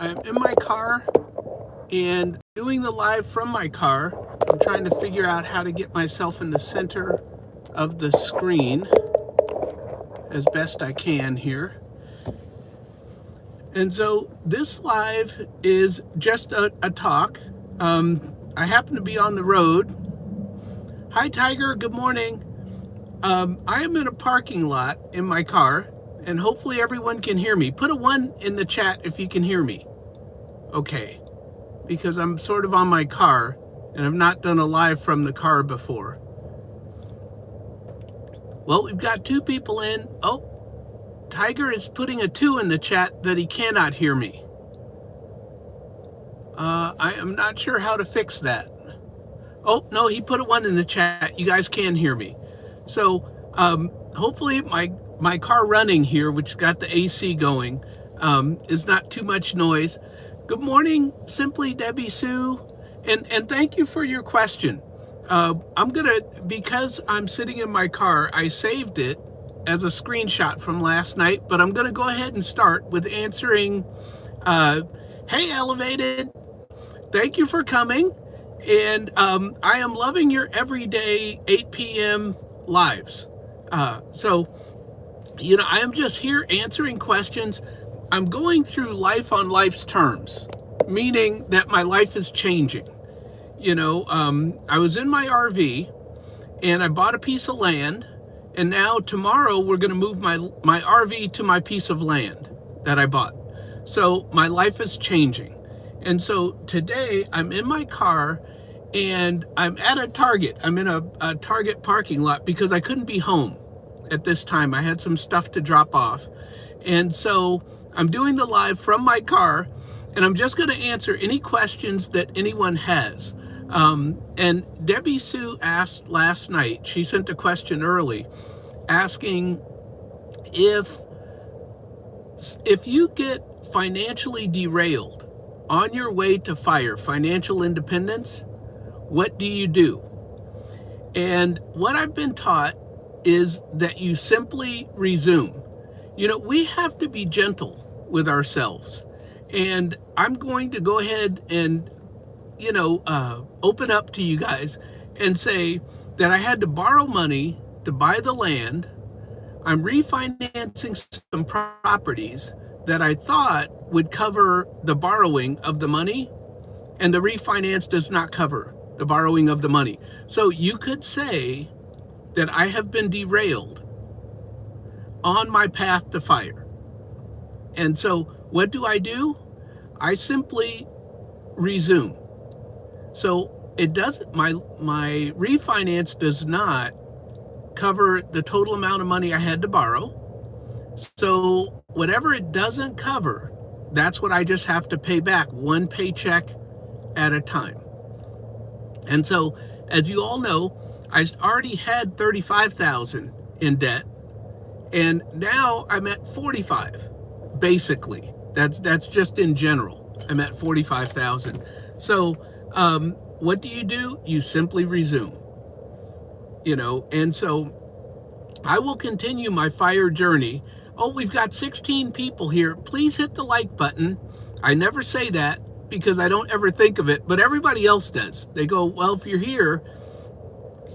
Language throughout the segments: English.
I'm in my car and doing the live from my car. I'm trying to figure out how to get myself in the center of the screen as best I can here. And so this live is just a talk. I happen to be on the road. Hi, Tiger. Good morning. I am in a parking lot in my car, and hopefully everyone can hear me. Put a 1 in the chat if you can hear me. Okay, because I'm sort of on my car, and I've not done a live from the car before. Well, we've got 2 people in. Oh, Tiger is putting a 2 in the chat that he cannot hear me. I am not sure how to fix that. Oh, no, he put a 1 in the chat. You guys can hear me. So hopefully my car running here, which got the AC going, is not too much noise. Good morning, Simply Debbie Sue, and thank you for your question. Because I'm sitting in my car, I saved it as a screenshot from last night, but I'm gonna go ahead and start with answering, hey Elevated, thank you for coming. And I am loving your everyday 8 p.m. lives. So, I am just here answering questions. I'm going through life on life's terms, meaning that my life is changing. I was in my RV and I bought a piece of land, and now tomorrow we're going to move my RV to my piece of land that I bought. So my life is changing. And so today I'm in my car and I'm at a Target. I'm in a Target parking lot because I couldn't be home at this time. I had some stuff to drop off. And so I'm doing the live from my car, and I'm just going to answer any questions that anyone has. And Debbie Sue asked last night, she sent a question early, asking if you get financially derailed on your way to financial independence, what do you do? And what I've been taught is that you simply resume. We have to be gentle with ourselves. And I'm going to go ahead and, open up to you guys and say that I had to borrow money to buy the land. I'm refinancing some properties that I thought would cover the borrowing of the money, and the refinance does not cover the borrowing of the money. So you could say that I have been derailed on my path to fire. And so what do? I simply resume. So it doesn't, my refinance does not cover the total amount of money I had to borrow. So whatever it doesn't cover, that's what I just have to pay back, one paycheck at a time. And so, as you all know, I already had $35,000 in debt, and now I'm at 45, basically. That's just in general. I'm at 45,000. So, what do? You simply resume. And so I will continue my fire journey. Oh, we've got 16 people here. Please hit the like button. I never say that because I don't ever think of it, but everybody else does. They go, well, if you're here,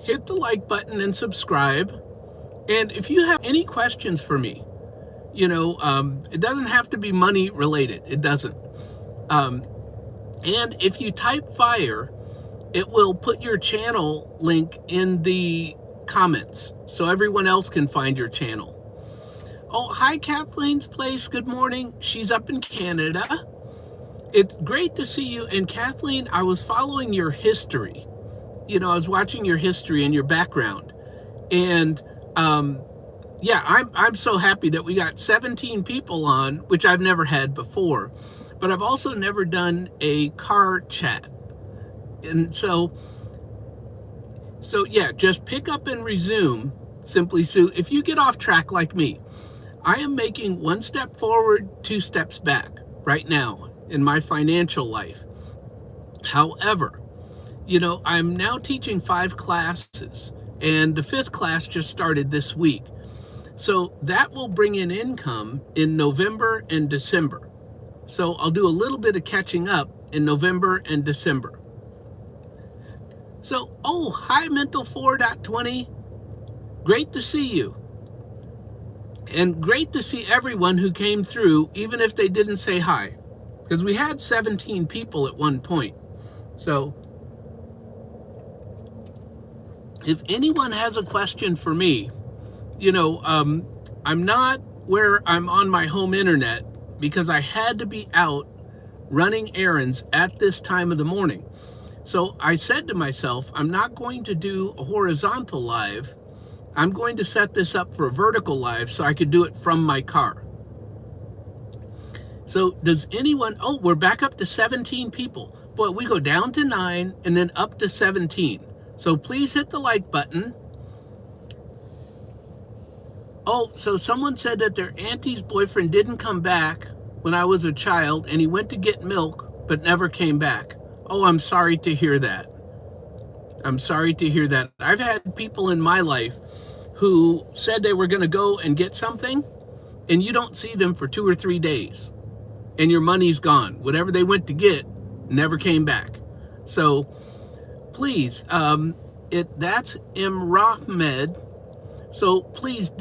hit the like button and subscribe. And if you have any questions for me, it doesn't have to be money related. It doesn't. And if you type fire, it will put your channel link in the comments so everyone else can find your channel. Oh, hi, Kathleen's Place. Good morning. She's up in Canada. It's great to see you. And Kathleen, I was following your history. I was watching your history and your background. And I'm so happy that we got 17 people on, which I've never had before. But I've also never done a car chat. And so yeah, just pick up and resume, Simply Sue. If you get off track like me, I am making 1 step forward, 2 steps back right now in my financial life. However, I'm now teaching 5 classes, and the 5th class just started this week. So that will bring in income in November and December. So I'll do a little bit of catching up in November and December. So, hi Mental 4.20. Great to see you. And great to see everyone who came through, even if they didn't say hi. Because we had 17 people at one point. So, if anyone has a question for me, I'm not where I'm on my home internet because I had to be out running errands at this time of the morning. So I said to myself, I'm not going to do a horizontal live. I'm going to set this up for a vertical live so I could do it from my car. So does anyone, we're back up to 17 people. Boy, we go down to 9 and then up to 17. So please hit the like button. So someone said that their auntie's boyfriend didn't come back when I was a child and he went to get milk but never came back. I'm sorry to hear that. I'm sorry to hear that. I've had people in my life who said they were going to go and get something and you don't see them for 2 or 3 days and your money's gone. Whatever they went to get never came back. So please, that's Imrahmed. So please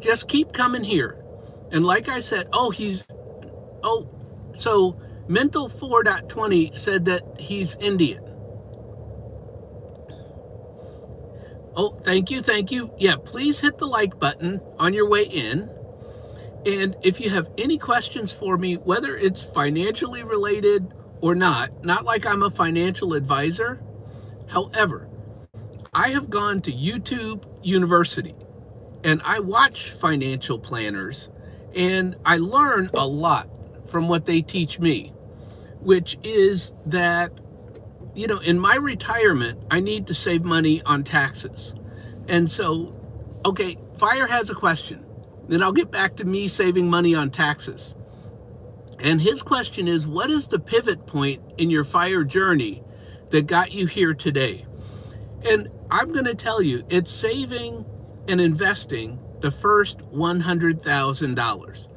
just keep coming here. And like I said, so Mental 4.20 said that he's Indian. Thank you. Yeah, please hit the like button on your way in. And if you have any questions for me, whether it's financially related or not like I'm a financial advisor. However, I have gone to YouTube University and I watch financial planners and I learn a lot from what they teach me, which is that, in my retirement, I need to save money on taxes. And so, Fire has a question. Then I'll get back to me saving money on taxes. And his question is, what is the pivot point in your Fire journey that got you here today? And I'm going to tell you, it's saving and investing the first $100,000.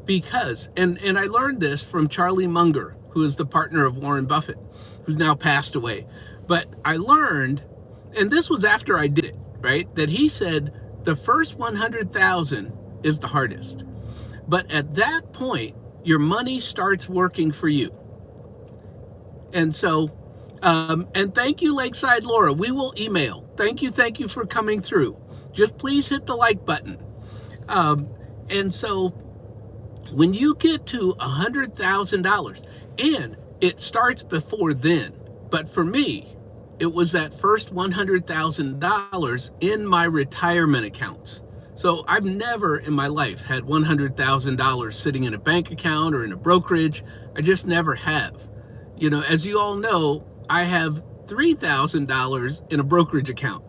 Because, and I learned this from Charlie Munger, who is the partner of Warren Buffett, who's now passed away. But I learned, and this was after I did it, right? That he said the first 100,000 is the hardest. But at that point, your money starts working for you. And so, and thank you, Lakeside Laura. We will email. Thank you for coming through. Just please hit the like button. And so, when you get to $100,000, and it starts before then, but for me, it was that first $100,000 in my retirement accounts. So I've never in my life had $100,000 sitting in a bank account or in a brokerage. I just never have. As you all know, I have $3,000 in a brokerage account,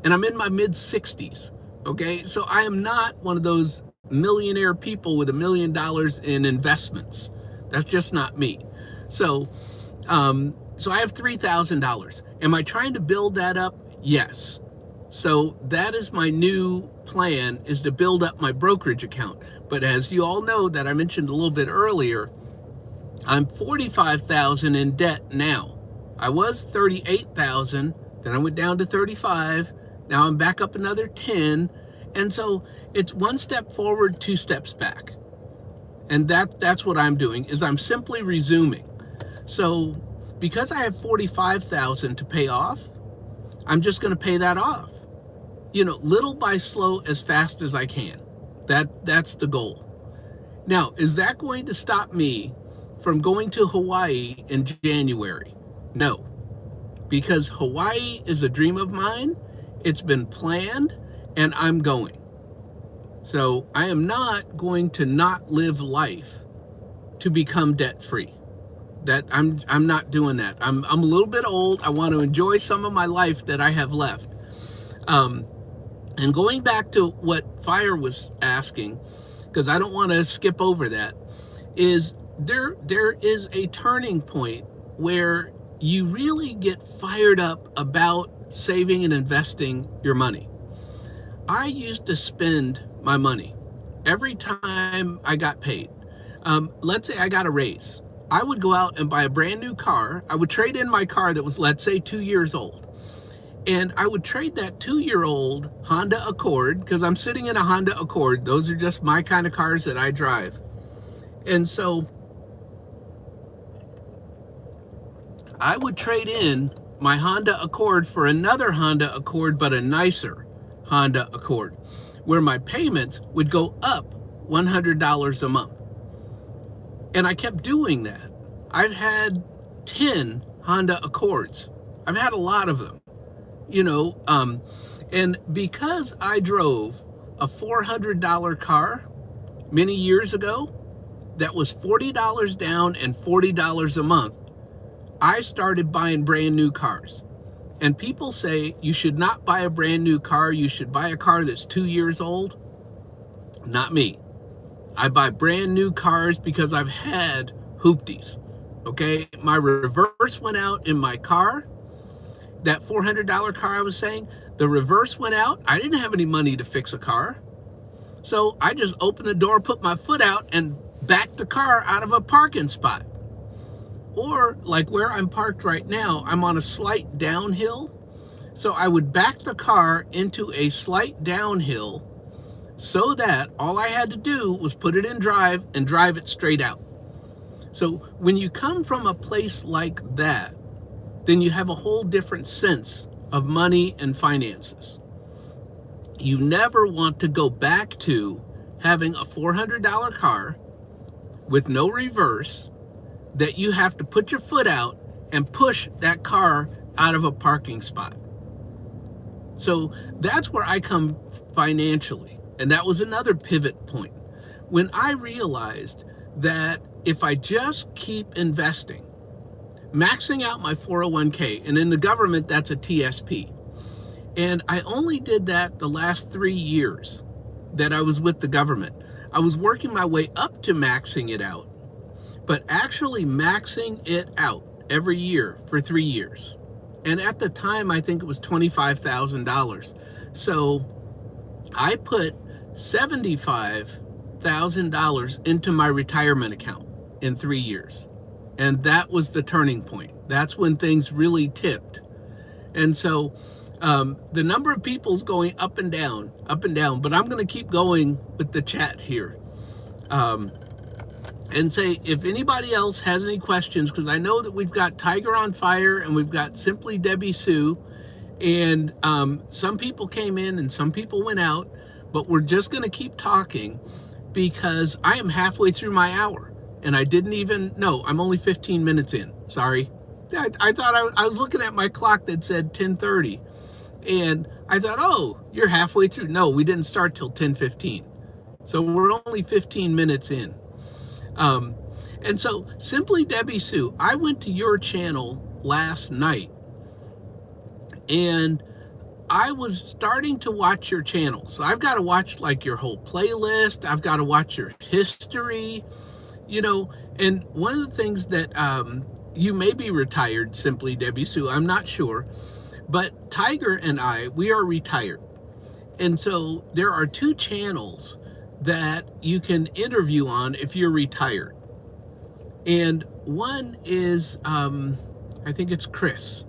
and I'm in my mid 60s. Okay, so I am not one of those millionaire people with $1 million in investments. That's just not me. So I have $3,000. Am I trying to build that up? Yes. So that is my new plan, is to build up my brokerage account. But as you all know, that I mentioned a little bit earlier, I'm $45,000 in debt now. I was $38,000, then I went down to $35,000. Now I'm back up another 10. And so it's one step forward, 2 steps back. And that's what I'm doing, is I'm simply resuming. So because I have $45,000 to pay off, I'm just going to pay that off. Little by slow, as fast as I can. That's the goal. Now, is that going to stop me from going to Hawaii in January? No, because Hawaii is a dream of mine. It's been planned, and I'm going. So I am not going to not live life to become debt-free. That I'm not doing that. I'm a little bit old. I want to enjoy some of my life that I have left. And going back to what Fire was asking, because I don't want to skip over that, is there is a turning point where you really get fired up about saving and investing your money. I used to spend my money every time I got paid. Let's say I got a raise. I would go out and buy a brand new car. I would trade in my car that was, let's say, 2 years old. And I would trade that 2-year-old Honda Accord, because I'm sitting in a Honda Accord. Those are just my kind of cars that I drive. And so I would trade in my Honda Accord for another Honda Accord, but a nicer Honda Accord, where my payments would go up $100 a month. And I kept doing that. I've had 10 Honda Accords. I've had a lot of them, and because I drove a $400 car many years ago, that was $40 down and $40 a month, I started buying brand new cars. And people say you should not buy a brand new car. You should buy a car that's 2 years old. Not me. I buy brand new cars because I've had hoopties. Okay, my reverse went out in my car. That $400 car I was saying, the reverse went out. I didn't have any money to fix a car. So I just opened the door, put my foot out, and backed the car out of a parking spot. Or like where I'm parked right now, I'm on a slight downhill. So I would back the car into a slight downhill so that all I had to do was put it in drive and drive it straight out. So when you come from a place like that, then you have a whole different sense of money and finances. You never want to go back to having a $400 car with no reverse that you have to put your foot out and push that car out of a parking spot. So that's where I come financially. And that was another pivot point. When I realized that if I just keep investing, maxing out my 401k, and in the government, that's a TSP. And I only did that the last 3 years that I was with the government. I was working my way up to maxing it out, but actually maxing it out every year for 3 years. And at the time, I think it was $25,000. So I put $75,000 into my retirement account in 3 years. And that was the turning point. That's when things really tipped. And so the number of people's going up and down, but I'm going to keep going with the chat here. And say, if anybody else has any questions, because I know that we've got Tiger on Fire and we've got Simply Debbie Sue, and some people came in and some people went out, but we're just going to keep talking because I am halfway through my hour and I didn't even know. I'm only 15 minutes in. Sorry. I thought I was looking at my clock that said 10:30, and I thought, oh, you're halfway through. No, we didn't start till 10:15. So we're only 15 minutes in. And so Simply Debbie Sue, I went to your channel last night and I was starting to watch your channel. So I've got to watch like your whole playlist. I've got to watch your history, and one of the things that, you may be retired, Simply Debbie Sue, I'm not sure, but Tiger and we are retired. And so there are 2 channels that you can interview on if you're retired. And one is, I think it's Chris.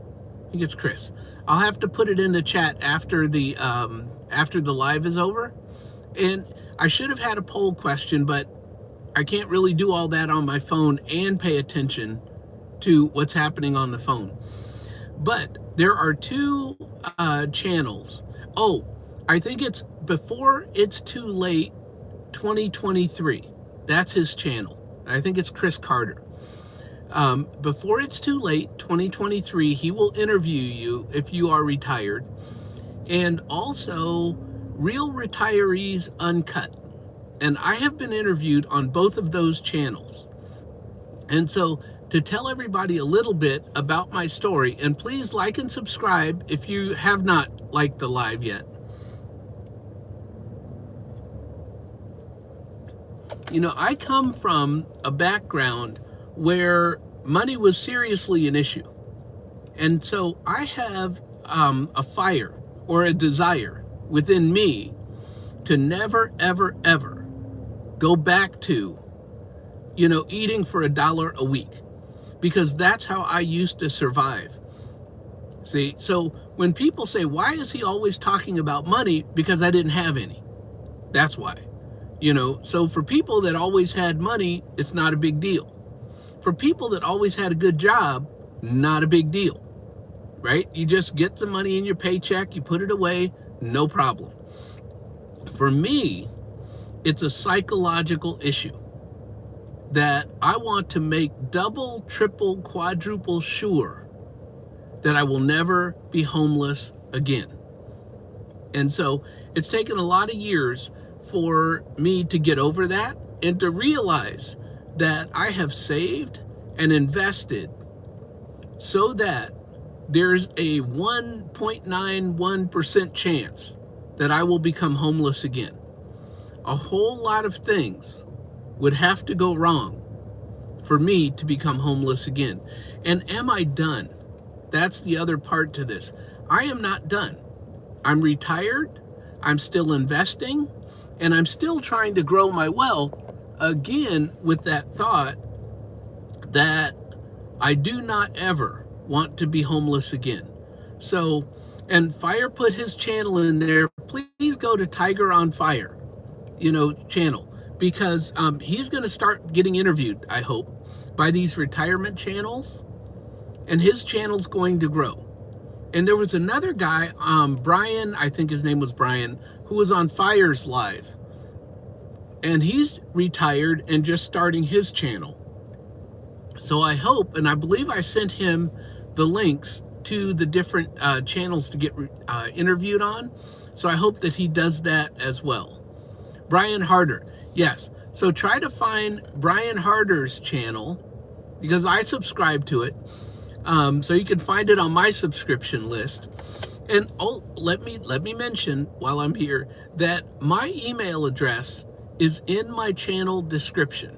I'll have to put it in the chat after the live is over. And I should have had a poll question, but I can't really do all that on my phone and pay attention to what's happening on the phone. But there are 2 channels. Oh, I think it's Before It's Too Late 2023. That's his channel. I think it's Chris Carter. Before It's Too Late 2023, he will interview you if you are retired. And also Real Retirees Uncut. And I have been interviewed on both of those channels. And so to tell everybody a little bit about my story, and please like and subscribe if you have not liked the live yet. I come from a background where money was seriously an issue. And so I have a fire or a desire within me to never, ever, ever go back to eating for $1 a week, because that's how I used to survive. See, so when people say, why is he always talking about money? Because I didn't have any. That's why. So for people that always had money, it's not a big deal. For people that always had a good job, not a big deal, right? You just get the money in your paycheck, you put it away, no problem. For me, it's a psychological issue that I want to make double, triple, quadruple sure that I will never be homeless again. And so it's taken a lot of years for me to get over that and to realize that I have saved and invested so that there's a 1.91% chance that I will become homeless again. A whole lot of things would have to go wrong for me to become homeless again. And am I done? That's the other part to this. I am not done. I'm retired, I'm still investing, and I'm still trying to grow my wealth, again with that thought that I do not ever want to be homeless again. So, and Fire put his channel in there. Please go to Tiger on Fire, channel, because he's going to start getting interviewed, I hope, by these retirement channels, and his channel's going to grow. And there was another guy, Brian, I think his name was Brian, who was on Fire's Live. And he's retired and just starting his channel. So I hope, and I believe I sent him the links to the different channels to get interviewed on. So I hope that he does that as well. Brian Harder, yes. So try to find Brian Harder's channel, because I subscribe to it. So you can find it on my subscription list. And let me mention while I'm here that my email address is in my channel description.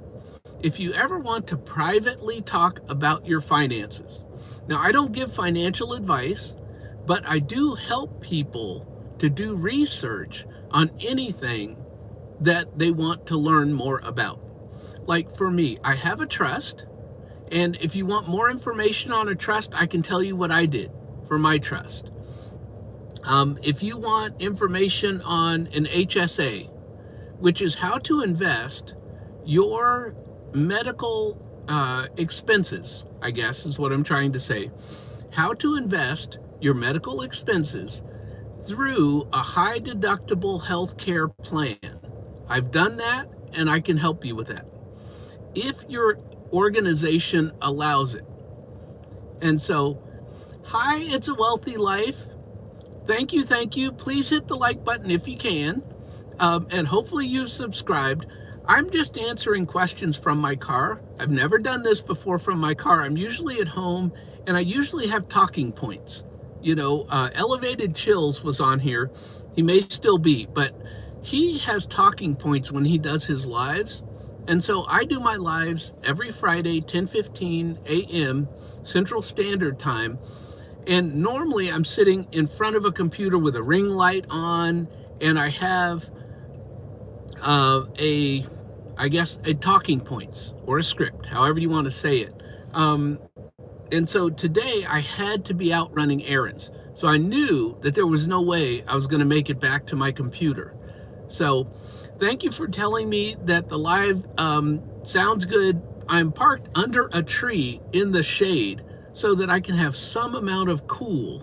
If you ever want to privately talk about your finances. Now, I don't give financial advice, but I do help people to do research on anything that they want to learn more about. Like for me, I have a trust, and if you want more information on a trust, I can tell you what I did for my trust. If you want information on an HSA, which is how to invest your medical expenses, I guess is what I'm trying to say, how to invest your medical expenses through a high deductible healthcare plan. I've done that, and I can help you with that if your organization allows it. And so, hi, It's a Wealthy Life. Thank you. Please hit the like button if you can, and hopefully you've subscribed. I'm just answering questions from my car. I've never done this before from my car. I'm usually at home, and I usually have talking points. Elevated Chills was on here. He may still be, but he has talking points when he does his lives. And so I do my lives every Friday, 10:15 a.m. Central Standard Time. And normally I'm sitting in front of a computer with a ring light on, and I have a talking points or a script, however you want to say it. And so today I had to be out running errands. So I knew that there was no way I was going to make it back to my computer. So thank you for telling me that the live sounds good. I'm parked under a tree in the shade so that I can have some amount of cool.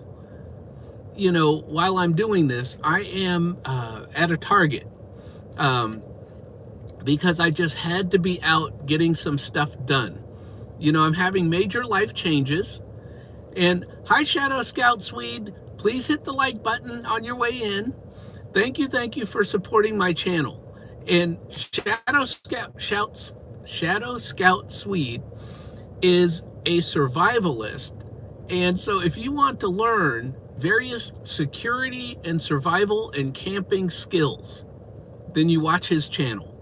While I'm doing this, I am at a Target because I just had to be out getting some stuff done. I'm having major life changes. And hi, Shadow Scout Swede. Please hit the like button on your way in. Thank you for supporting my channel. And Shadow Scout Swede is a survivalist. And so if you want to learn various security and survival and camping skills, then you watch his channel.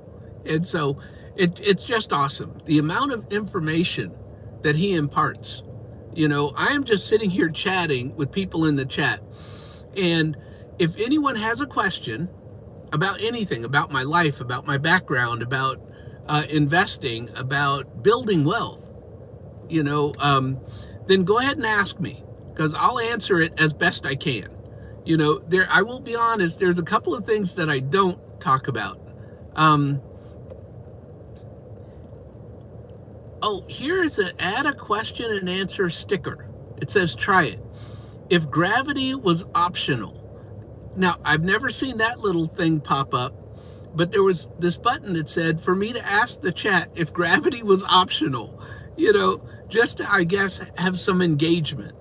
And so it's just awesome. The amount of information that he imparts. I am just sitting here chatting with people in the chat. And if anyone has a question about anything, about my life, about my background, about investing, about building wealth, then go ahead and ask me, because I'll answer it as best I can. I will be honest, there's a couple of things that I don't talk about. Here's an add a question and answer sticker. It says, try it. If gravity was optional. Now, I've never seen that little thing pop up, but there was this button that said for me to ask the chat if gravity was optional, just to, I guess, have some engagement.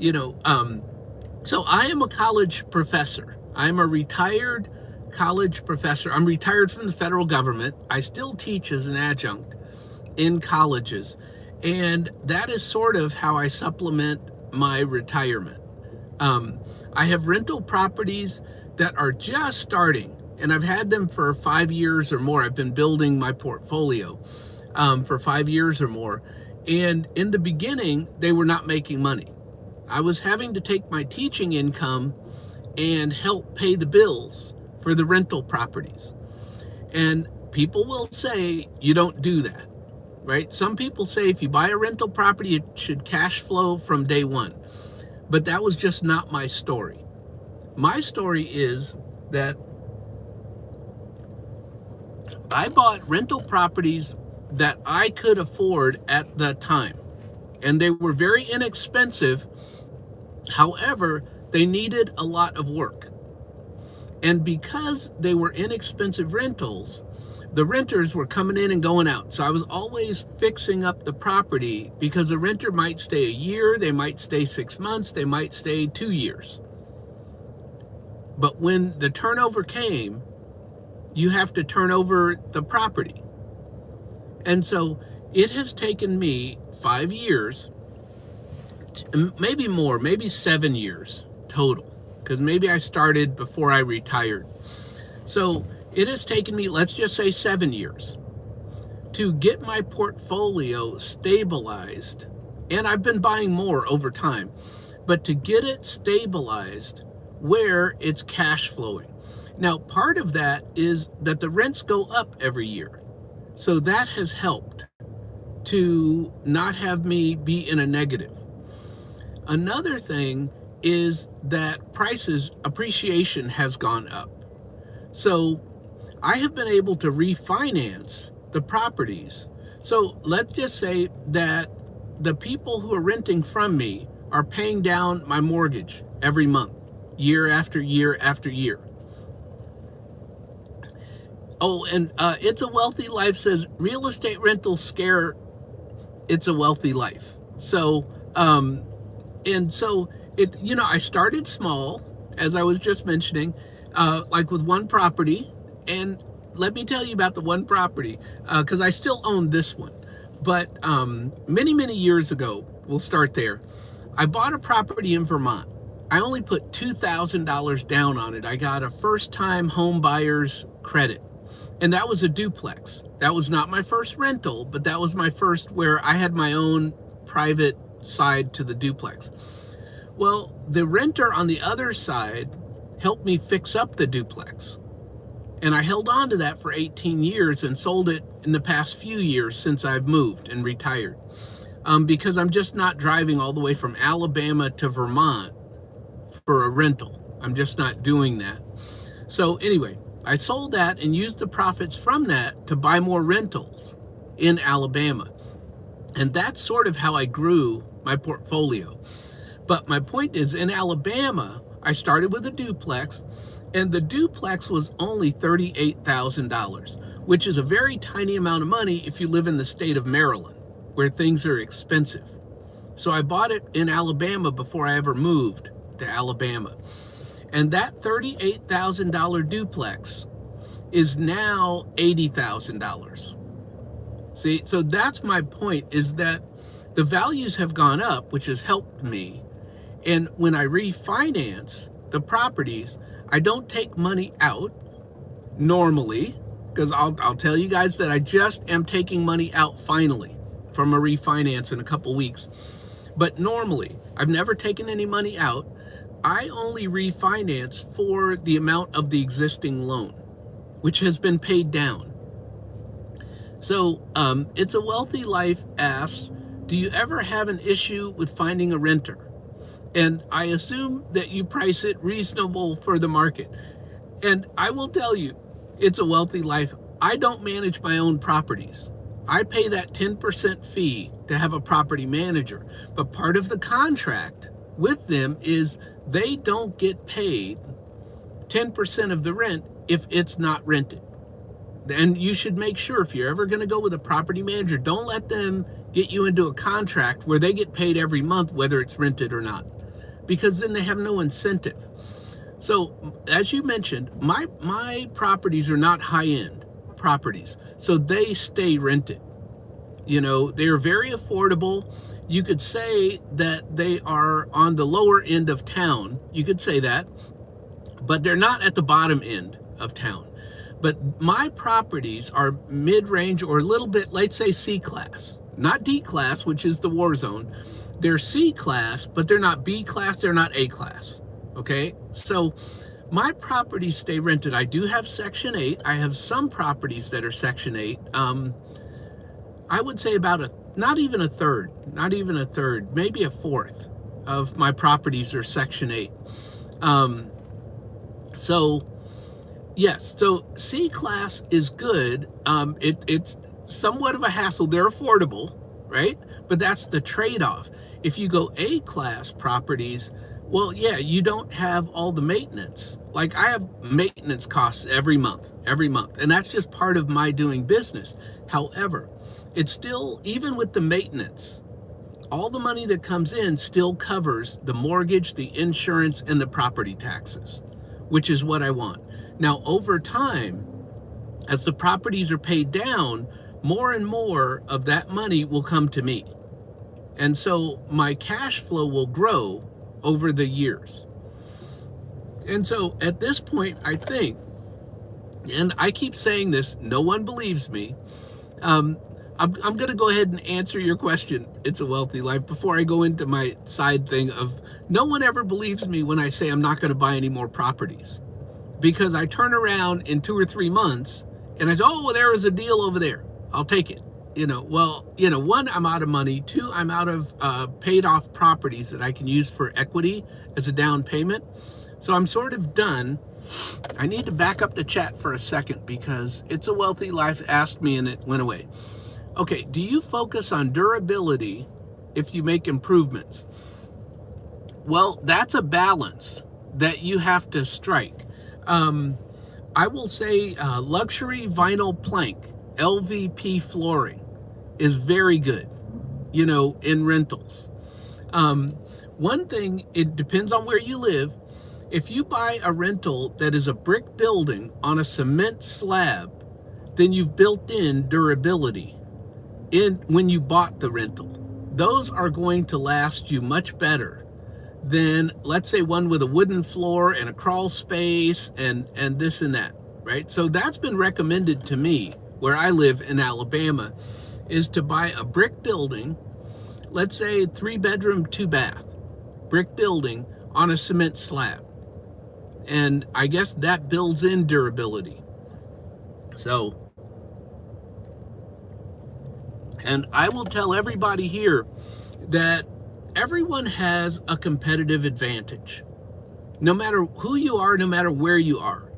So I am a college professor. I'm a retired college professor. I'm retired from the federal government. I still teach as an adjunct in colleges. And that is sort of how I supplement my retirement. I have rental properties that are just starting, and I've had them for 5 years or more. I've been building my portfolio for 5 years or more. And in the beginning, they were not making money. I was having to take my teaching income and help pay the bills for the rental properties. And people will say, you don't do that, right? Some people say if you buy a rental property, it should cash flow from day one. But that was just not my story. My story is that I bought rental properties that I could afford at the time. And they were very inexpensive. However, they needed a lot of work. And because they were inexpensive rentals, the renters were coming in and going out. So I was always fixing up the property, because a renter might stay a year, they might stay 6 months, they might stay 2 years. But when the turnover came, you have to turn over the property. And so it has taken me 5 years, maybe more, maybe 7 years total, because maybe I started before I retired. So it has taken me, let's just say 7 years, to get my portfolio stabilized. And I've been buying more over time, but to get it stabilized where it's cash flowing. Now, part of that is that the rents go up every year. So that has helped to not have me be in a negative. Another thing is that appreciation has gone up. So I have been able to refinance the properties. So let's just say that the people who are renting from me are paying down my mortgage every month, year after year after year. Oh, and It's a Wealthy Life says real estate rentals scare It's a Wealthy Life. So, I started small, as I was just mentioning, like with one property. And let me tell you about the one property, because I still own this one. But many, many years ago, we'll start there, I bought a property in Vermont. I only put $2,000 down on it. I got a first-time home buyer's credit. And that was a duplex. That was not my first rental, but that was my first where I had my own private side to the duplex. Well, the renter on the other side helped me fix up the duplex. And I held on to that for 18 years and sold it in the past few years since I've moved and retired. Because I'm just not driving all the way from Alabama to Vermont for a rental. I'm just not doing that. So anyway, I sold that and used the profits from that to buy more rentals in Alabama. And that's sort of how I grew my portfolio. But my point is, in Alabama, I started with a duplex, and the duplex was only $38,000, which is a very tiny amount of money if you live in the state of Maryland, where things are expensive. So I bought it in Alabama before I ever moved to Alabama. And that $38,000 duplex is now $80,000. See, so that's my point, is that the values have gone up, which has helped me. And when I refinance the properties, I don't take money out normally, because I'll tell you guys that I just am taking money out finally from a refinance in a couple weeks. But normally, I've never taken any money out. I only refinance for the amount of the existing loan, which has been paid down. So It's a Wealthy Life asks, do you ever have an issue with finding a renter? And I assume that you price it reasonable for the market. And I will tell you, It's a Wealthy Life, I don't manage my own properties. I pay that 10% fee to have a property manager. But part of the contract with them is they don't get paid 10% of the rent if it's not rented. And you should make sure, if you're ever going to go with a property manager, don't let them get you into a contract where they get paid every month whether it's rented or not, because then they have no incentive. So as you mentioned, my properties are not high-end properties, so they stay rented. They're very affordable. You could say that they are on the lower end of town. You could say that, but they're not at the bottom end of town. But my properties are mid-range, or a little bit, let's say C class, not D class, which is the war zone. They're C class, but they're not B class, they're not A class. Okay, so my properties stay rented. I do have Section 8. I have some properties that are Section 8. I would say about not even a third, maybe a fourth of my properties are Section 8. So yes, so C class is good. It's somewhat of a hassle. They're affordable, right? But that's the trade-off. If you go A class properties, well, yeah, you don't have all the maintenance. Like, I have maintenance costs every month, and that's just part of my doing business. However, it's still, even with the maintenance, all the money that comes in still covers the mortgage, the insurance, and the property taxes, which is what I want. Now, over time, as the properties are paid down, more and more of that money will come to me. And so my cash flow will grow over the years. And so at this point, I think, and I keep saying this, no one believes me. I'm going to go ahead and answer your question, It's a Wealthy Life, before I go into my side thing of, no one ever believes me when I say I'm not going to buy any more properties. Because I turn around in 2 or 3 months and I say, oh, well, there was a deal over there, I'll take it. One, I'm out of money. 2, I'm out of paid off properties that I can use for equity as a down payment. So I'm sort of done. I need to back up the chat for a second, because It's a Wealthy Life asked me and it went away. Okay, do you focus on durability if you make improvements? Well, that's a balance that you have to strike. I will say luxury vinyl plank, LVP flooring, is very good, in rentals. One thing, it depends on where you live. If you buy a rental that is a brick building on a cement slab, then you've built in durability when you bought the rental. Those are going to last you much better than, let's say, one with a wooden floor and a crawl space and this and that, right? So that's been recommended to me where I live in Alabama, is to buy a brick building, let's say 3-bedroom, 2-bath, brick building on a cement slab. And I guess that builds in durability. So, and I will tell everybody here that everyone has a competitive advantage, no matter who you are, no matter where you are.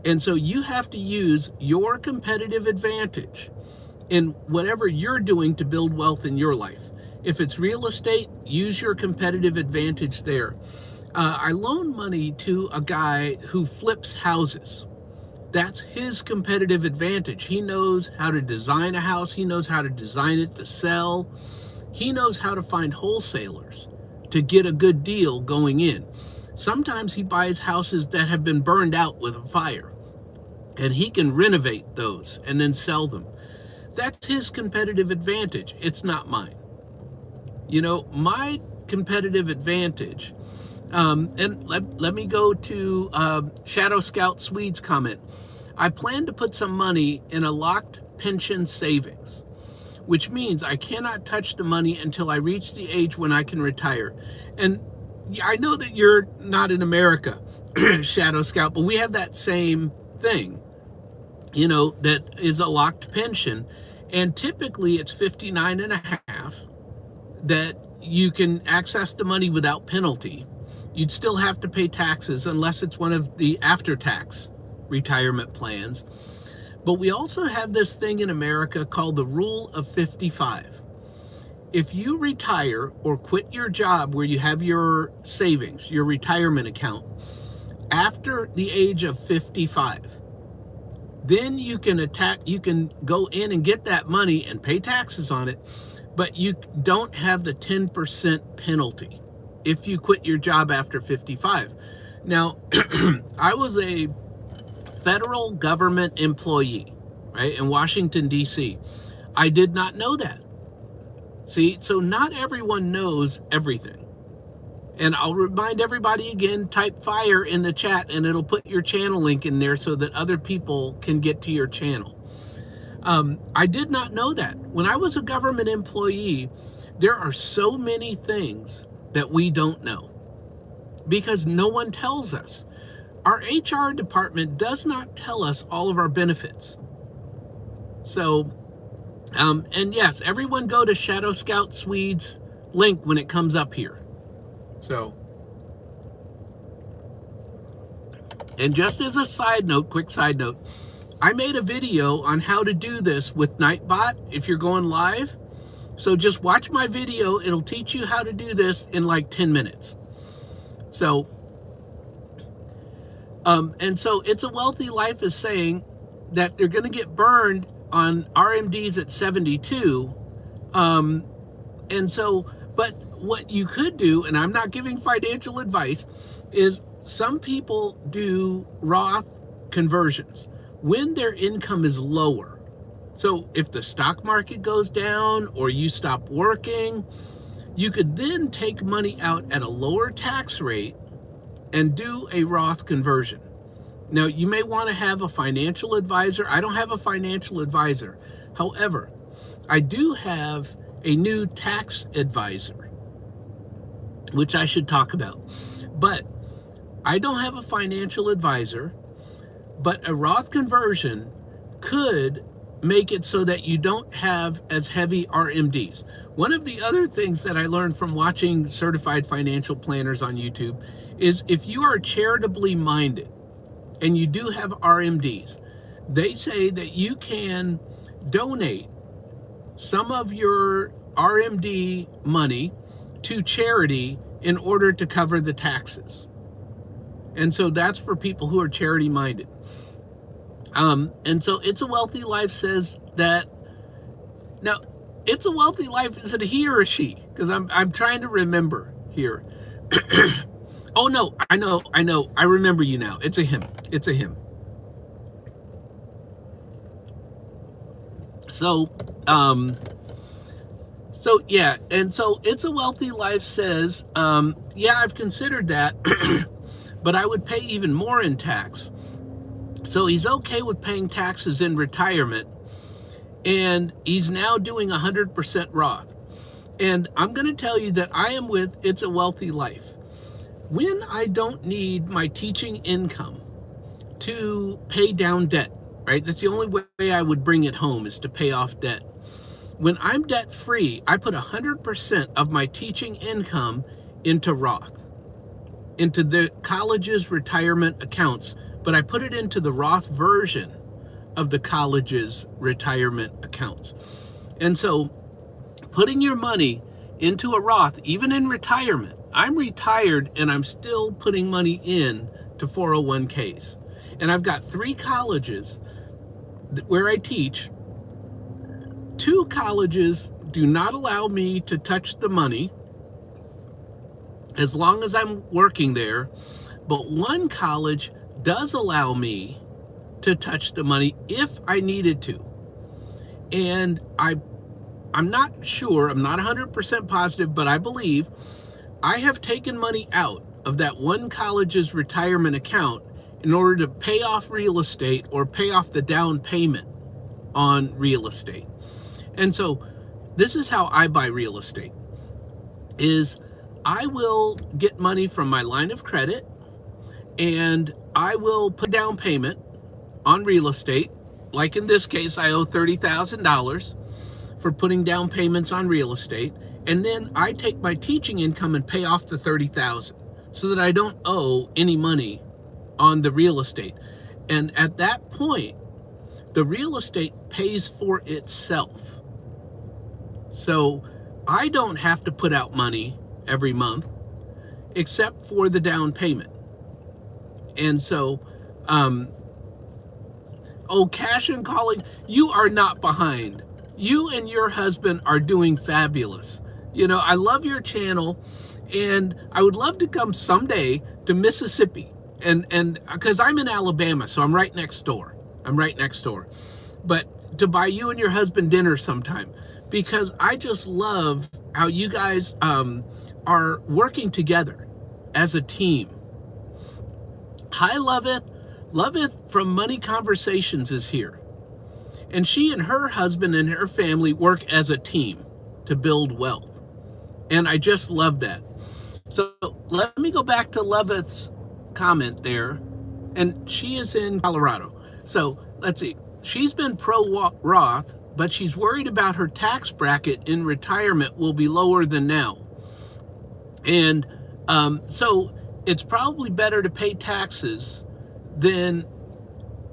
And so you have to use your competitive advantage in whatever you're doing to build wealth in your life. If it's real estate, use your competitive advantage there. I loaned money to a guy who flips houses. That's his competitive advantage. He knows how to design a house. He knows how to design it to sell. He knows how to find wholesalers to get a good deal going in. Sometimes he buys houses that have been burned out with a fire, and he can renovate those and then sell them. That's his competitive advantage. It's not mine. My competitive advantage, and let me go to Shadow Scout Swede's comment. I plan to put some money in a locked pension savings, which means I cannot touch the money until I reach the age when I can retire. And I know that you're not in America, Shadow Scout, but we have that same thing. that is a locked pension. And typically it's 59 and a half that you can access the money without penalty. You'd still have to pay taxes unless it's one of the after-tax retirement plans. But we also have this thing in America called the Rule of 55. If you retire or quit your job where you have your savings, your retirement account, after the age of 55, then you can go in and get that money and pay taxes on it, but you don't have the 10% penalty if you quit your job after 55. Now, I was a federal government employee, right, in Washington, D.C. I did not know that. See, so not everyone knows everything. And I'll remind everybody again, type FIRE in the chat and it'll put your channel link in there so that other people can get to your channel. I did not know that. When I was a government employee, there are so many things that we don't know because no one tells us. Our HR department does not tell us all of our benefits. So, and yes, everyone go to Shadow Scout Swede's link when it comes up here. So, and just as a side note, quick side note, I made a video on how to do this with Nightbot if you're going live. So just watch my video. It'll teach you how to do this in like 10 minutes. So, and so It's a Wealthy Life is saying that they're going to get burned on RMDs at 72. And so, but what you could do, and I'm not giving financial advice, is some people do Roth conversions when their income is lower. So if the stock market goes down or you stop working, you could then take money out at a lower tax rate and do a Roth conversion. Now, you may want to have a financial advisor. I don't have a financial advisor. However, I do have a new tax advisor, which I should talk about. But I don't have a financial advisor, but a Roth conversion could make it so that you don't have as heavy RMDs. One of the other things that I learned from watching certified financial planners on YouTube is if you are charitably minded and you do have RMDs, they say that you can donate some of your RMD money to charity in order to cover the taxes. And so that's for people who are charity minded. And so It's a Wealthy Life says that, now, It's a Wealthy Life, is it a he or a she? Because I'm trying to remember here. Oh no, I know, I remember you now. It's a him. So, yeah, and so It's a Wealthy Life says, yeah, I've considered that, but I would pay even more in tax. So he's okay with paying taxes in retirement, and he's now doing 100% Roth. And I'm going to tell you that I am with It's a Wealthy Life. When I don't need my teaching income to pay down debt, right? That's the only way I would bring it home, is to pay off debt. When I'm debt free, I put 100% of my teaching income into Roth, into the college's retirement accounts, but I put it into the Roth version of the college's retirement accounts. And so putting your money into a Roth, even in retirement, I'm retired and I'm still putting money in to 401ks. And I've got 3 colleges where I teach. 2 colleges do not allow me to touch the money as long as I'm working there, but 1 college does allow me to touch the money if I needed to. And I'm not sure, I'm not 100% positive, but I believe I have taken money out of that 1 college's retirement account in order to pay off real estate or pay off the down payment on real estate. And so this is how I buy real estate, is I will get money from my line of credit and I will put down payment on real estate, like in this case, I owe $30,000 for putting down payments on real estate. And then I take my teaching income and pay off the $30,000 so that I don't owe any money on the real estate. And at that point, the real estate pays for itself. So I don't have to put out money every month except for the down payment. And so, Cash and Calling, you are not behind. You and your husband are doing fabulous. You know, I love your channel, and I would love to come someday to Mississippi. And because I'm in Alabama, so I'm right next door. But to buy you and your husband dinner sometime, because I just love how you guys are working together as a team. Hi, Loveth. Loveth from Money Conversations is here. And she and her husband and her family work as a team to build wealth. And I just love that. So let me go back to Loveth's comment there. And she is in Colorado. So let's see. She's been pro-Roth, but she's worried about her tax bracket in retirement will be lower than now. And so it's probably better to pay taxes than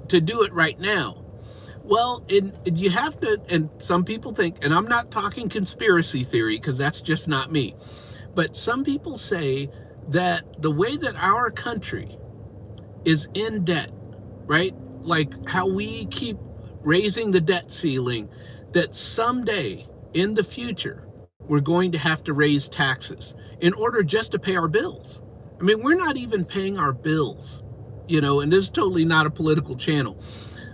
to do it right now. Well, you have to, and some people think, and I'm not talking conspiracy theory because that's just not me, but some people say that the way that our country is in debt, right? Like how we keep raising the debt ceiling, that someday in the future, we're going to have to raise taxes in order just to pay our bills. I mean, we're not even paying our bills, you know, and this is totally not a political channel.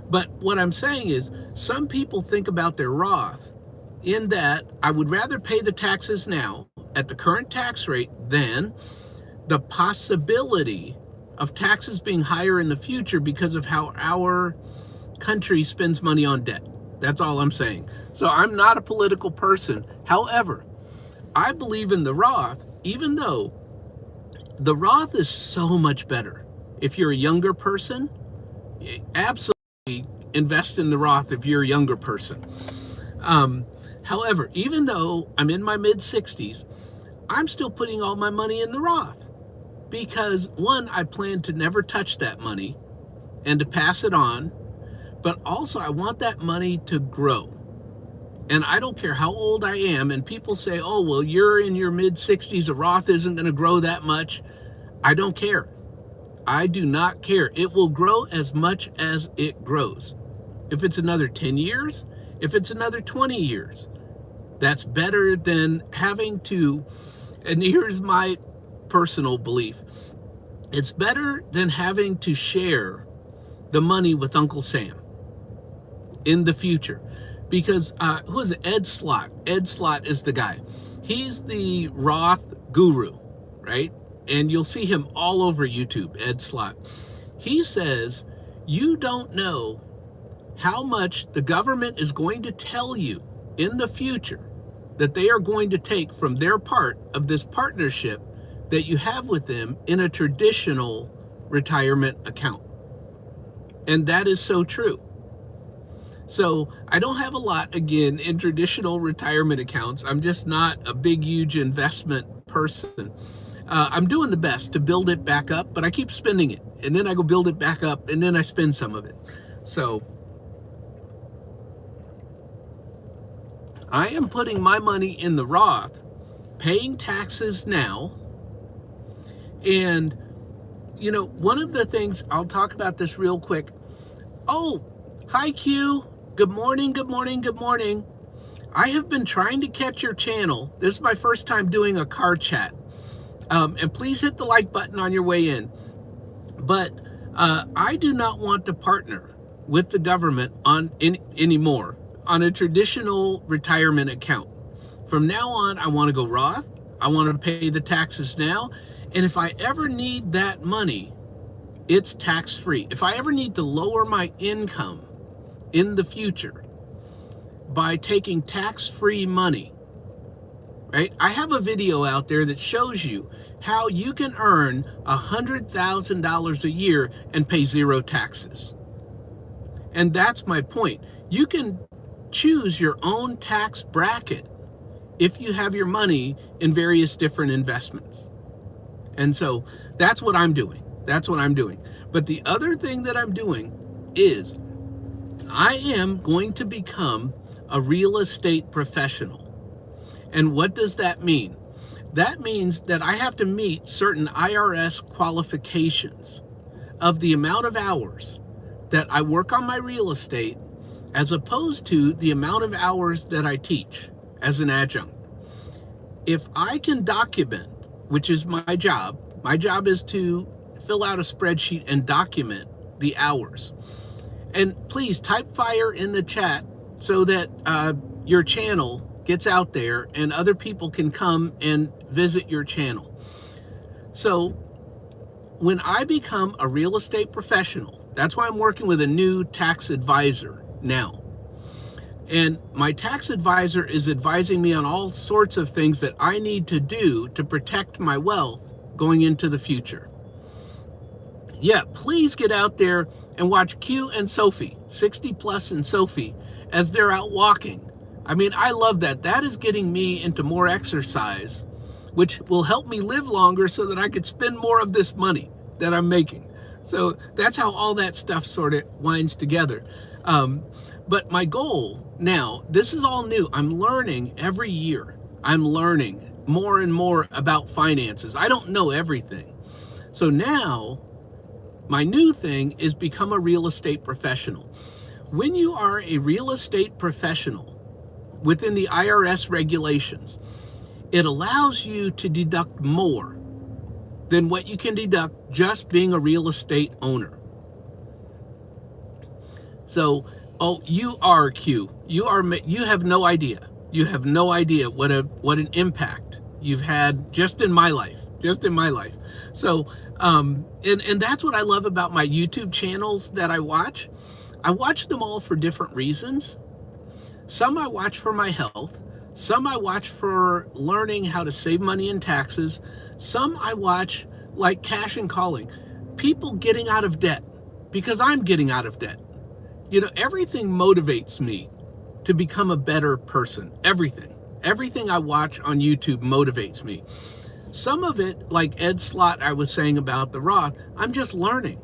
But what I'm saying is some people think about their Roth in that I would rather pay the taxes now at the current tax rate than the possibility of taxes being higher in the future because of how our country spends money on debt. That's all I'm saying. So I'm not a political person. However, I believe in the Roth, even though the Roth is so much better. If you're a younger person, absolutely invest in the Roth if you're a younger person. However, even though I'm in my mid-60s, I'm still putting all my money in the Roth because, one, I plan to never touch that money and to pass it on, but also I want that money to grow. And I don't care how old I am, and people say, oh, well, you're in your mid-60s, a Roth isn't going to grow that much. I don't care. I do not care. It will grow as much as it grows. If it's another 10 years, if it's another 20 years, that's better than having to, and here's my personal belief, it's better than having to share the money with Uncle Sam in the future. Because who is it? Ed Slott. Ed Slott is the guy. He's the Roth guru, right? And you'll see him all over YouTube, Ed Slott. He says, you don't know how much the government is going to tell you in the future that they are going to take from their part of this partnership that you have with them in a traditional retirement account. And that is so true. So I don't have a lot, again, in traditional retirement accounts. I'm just not a big, huge investment person. I'm doing the best to build it back up, but I keep spending it. And then I go build it back up, and then I spend some of it. So I am putting my money in the Roth, paying taxes now. And, you know, one of the things, I'll talk about this real quick. Oh, hi, Q. Good morning, good morning, good morning. I have been trying to catch your channel. This is my first time doing a car chat. And please hit the like button on your way in. But I do not want to partner with the government anymore on a traditional retirement account. From now on, I want to go Roth. I want to pay the taxes now. And if I ever need that money, it's tax-free. If I ever need to lower my income in the future by taking tax-free money, right? I have a video out there that shows you how you can earn $100,000 a year and pay zero taxes. And that's my point. You can choose your own tax bracket if you have your money in various different investments. And so that's what I'm doing. That's what I'm doing. But the other thing that I'm doing is I am going to become a real estate professional. And what does that mean? That means that I have to meet certain IRS qualifications of the amount of hours that I work on my real estate as opposed to the amount of hours that I teach as an adjunct. If I can document, which is my job is to fill out a spreadsheet and document the hours. And please type FIRE in the chat so that your channel gets out there and other people can come and visit your channel. So when I become a real estate professional, that's why I'm working with a new tax advisor now. And my tax advisor is advising me on all sorts of things that I need to do to protect my wealth going into the future. Yeah, please get out there and watch Q and Sophie, 60 Plus and Sophie, as they're out walking. I mean, I love that. That is getting me into more exercise, which will help me live longer so that I could spend more of this money that I'm making. So that's how all that stuff sort of winds together. But my goal now, this is all new. I'm learning every year. I'm learning more and more about finances. I don't know everything. So now my new thing is become a real estate professional. When you are a real estate professional within the IRS regulations, it allows you to deduct more than what you can deduct just being a real estate owner. So, you are Q. You have no idea. You have no idea what an impact you've had just in my life. So, and that's what I love about my YouTube channels that I watch. I watch them all for different reasons. Some I watch for my health. Some I watch for learning how to save money in taxes. Some I watch like Cash and Calling, people getting out of debt because I'm getting out of debt. You know, everything motivates me to become a better person. Everything I watch on YouTube motivates me. Some of it, like Ed Slott, I was saying about the Roth, I'm just learning,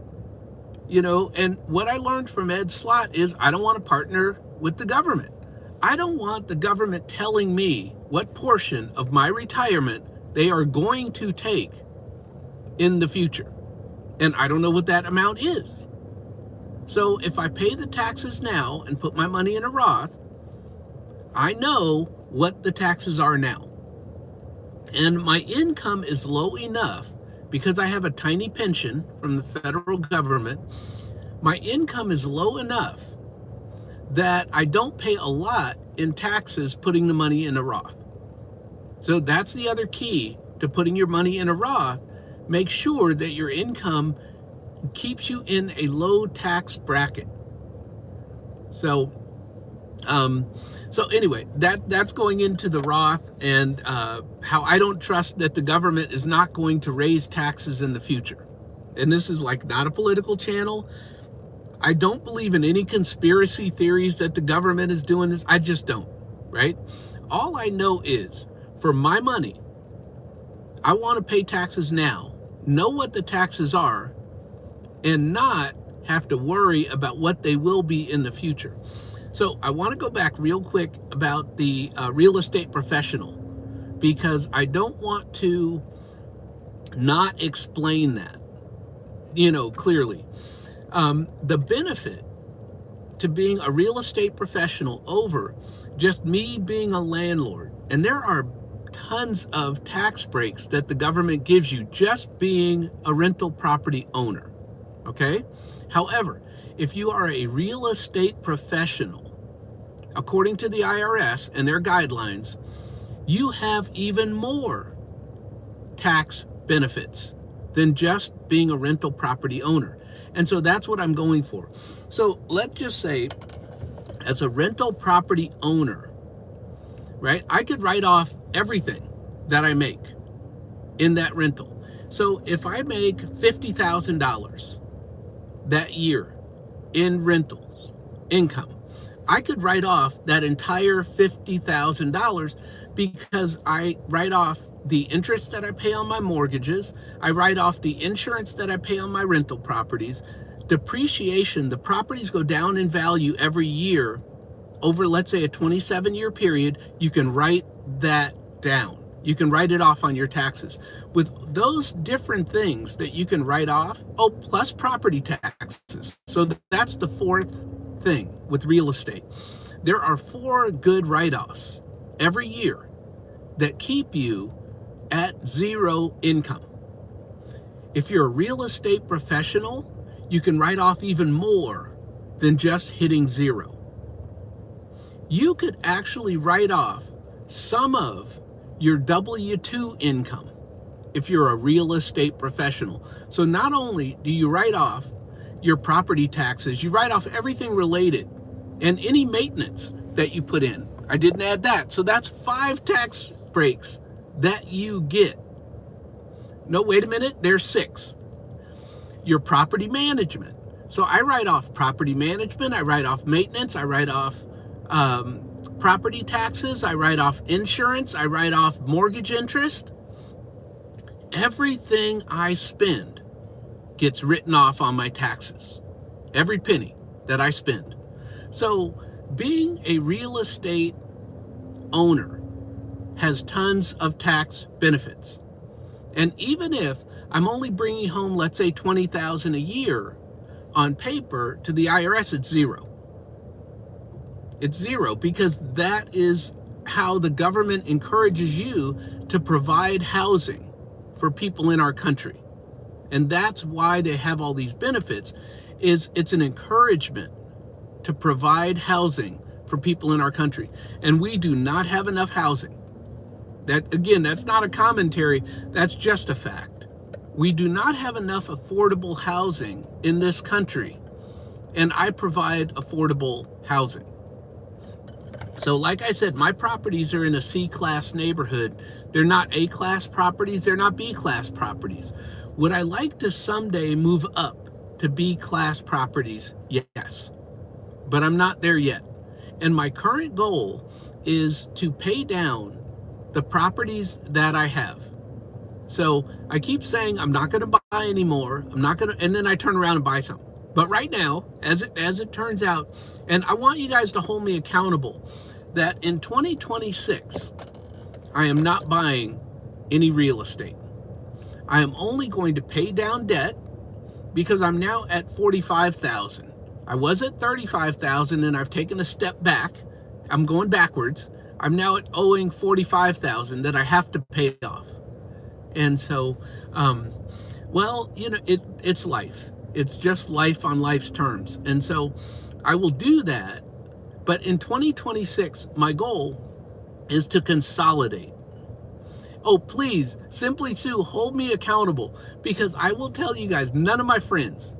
you know, and what I learned from Ed Slott is I don't want to partner with the government. I don't want the government telling me what portion of my retirement they are going to take in the future. And I don't know what that amount is. So if I pay the taxes now and put my money in a Roth, I know what the taxes are now. And my income is low enough because I have a tiny pension from the federal government. My income is low enough that I don't pay a lot in taxes putting the money in a Roth. So that's the other key to putting your money in a Roth. Make sure that your income keeps you in a low tax bracket. So anyway, that's going into the Roth and how I don't trust that the government is not going to raise taxes in the future. And this is like not a political channel. I don't believe in any conspiracy theories that the government is doing this. I just don't, right? All I know is for my money, I want to pay taxes now, know what the taxes are, and not have to worry about what they will be in the future. So I want to go back real quick about the real estate professional, because I don't want to not explain that, you know, clearly. The benefit to being a real estate professional over just me being a landlord, and there are tons of tax breaks that the government gives you just being a rental property owner, okay? However, if you are a real estate professional, according to the IRS and their guidelines, you have even more tax benefits than just being a rental property owner. And so that's what I'm going for. So let's just say, as a rental property owner, right, I could write off everything that I make in that rental. So if I make $50,000 that year in rentals, income. I could write off that entire $50,000 because I write off the interest that I pay on my mortgages, I write off the insurance that I pay on my rental properties, depreciation, the properties go down in value every year over, let's say, a 27-year period. You can write that down. You can write it off on your taxes. With those different things that you can write off, oh, plus property taxes. So that's the fourth thing with real estate. There are 4 good write-offs every year that keep you at 0 income. If you're a real estate professional, you can write off even more than just hitting 0. You could actually write off some of your W-2 income if you're a real estate professional. So not only do you write off your property taxes, you write off everything related and any maintenance that you put in. I didn't add that. So that's 5 tax breaks that you get. No, wait a minute, there's 6. Your property management. So I write off property management, I write off maintenance, I write off property taxes, I write off insurance, I write off mortgage interest. Everything I spend gets written off on my taxes. Every penny that I spend. So being a real estate owner has tons of tax benefits. And even if I'm only bringing home, let's say, $20,000 a year, on paper to the IRS, it's 0. It's 0 because that is how the government encourages you to provide housing for people in our country. And that's why they have all these benefits, is it's an encouragement to provide housing for people in our country. And we do not have enough housing. That, again, that's not a commentary, that's just a fact. We do not have enough affordable housing in this country, and I provide affordable housing. So like I said, my properties are in a C-class neighborhood. They're not A-class properties, they're not B-class properties. Would I like to someday move up to B-class properties? Yes, but I'm not there yet. And my current goal is to pay down the properties that I have. So I keep saying I'm not going to buy anymore. I'm not going to, and then I turn around and buy some. But right now, as it turns out, and I want you guys to hold me accountable, that in 2026, I am not buying any real estate. I am only going to pay down debt because I'm now at $45,000. I was at $35,000 and I've taken a step back. I'm going backwards. I'm now owing $45,000 that I have to pay off. And so, well, you know, it's life. It's just life on life's terms. And so I will do that. But in 2026, my goal is to consolidate. Oh, please, Simply Sue, hold me accountable, because I will tell you guys, none of my friends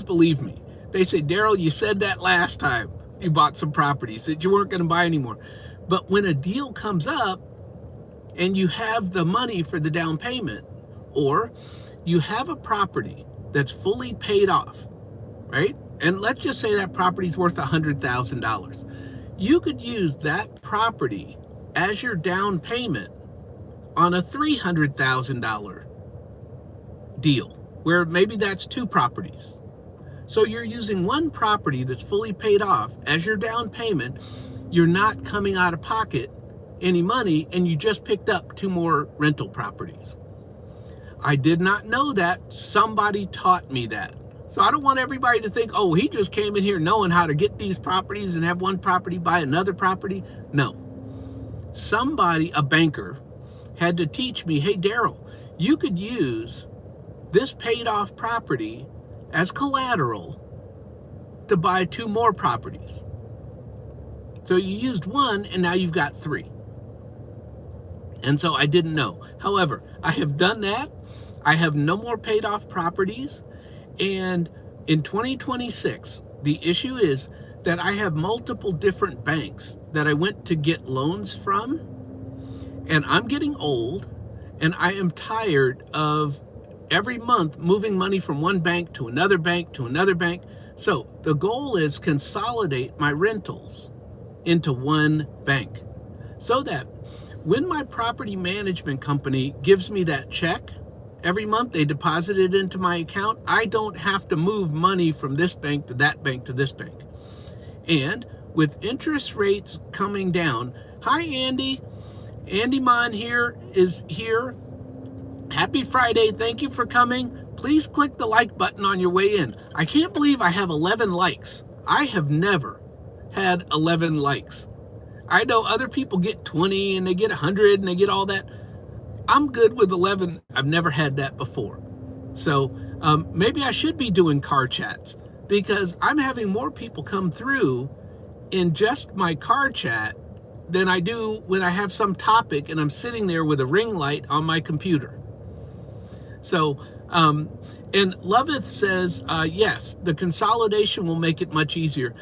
believe me. They say, Daryl, you said that last time you bought some properties that you weren't going to buy anymore. But when a deal comes up and you have the money for the down payment, or you have a property that's fully paid off, right? And let's just say that property's worth $100,000. You could use that property as your down payment on a $300,000 deal, where maybe that's 2 properties. So you're using one property that's fully paid off as your down payment. You're not coming out of pocket any money, and you just picked up 2 more rental properties. I did not know that. Somebody taught me that. So I don't want everybody to think, oh, he just came in here knowing how to get these properties and have one property buy another property. No. Somebody, a banker, had to teach me, hey, Daryl, you could use this paid off property as collateral to buy 2 more properties. So you used 1 and now you've got 3. And so I didn't know. However, I have done that. I have no more paid off properties. And in 2026, the issue is that I have multiple different banks that I went to get loans from. And I'm getting old, and I am tired of every month moving money from one bank to another bank to another bank. So the goal is consolidate my rentals into one bank so that when my property management company gives me that check every month, they deposit it into my account. I don't have to move money from this bank to that bank to this bank. And with interest rates coming down, hi Andy. Andy Mon here is here. Happy Friday. Thank you for coming. Please click the like button on your way in. I can't believe I have 11 likes. I have never had 11 likes. I know other people get 20 and they get 100 and they get all that. I'm good with 11. I've never had that before. So maybe I should be doing car chats because I'm having more people come through in just my car chat than I do when I have some topic and I'm sitting there with a ring light on my computer. So, and Loveth says, yes, the consolidation will make it much easier.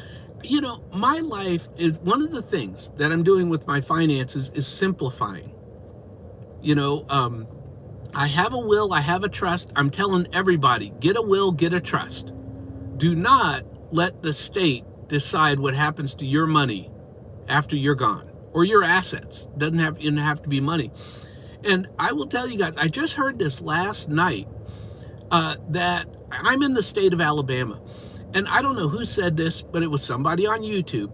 You know, my life is one of the things that I'm doing with my finances is simplifying. You know, I have a will, I have a trust. I'm telling everybody, get a will, get a trust. Do not let the state decide what happens to your money after you're gone or your assets. Doesn't have to be money. And I will tell you guys, I just heard this last night that I'm in the state of Alabama. And I don't know who said this, but it was somebody on YouTube.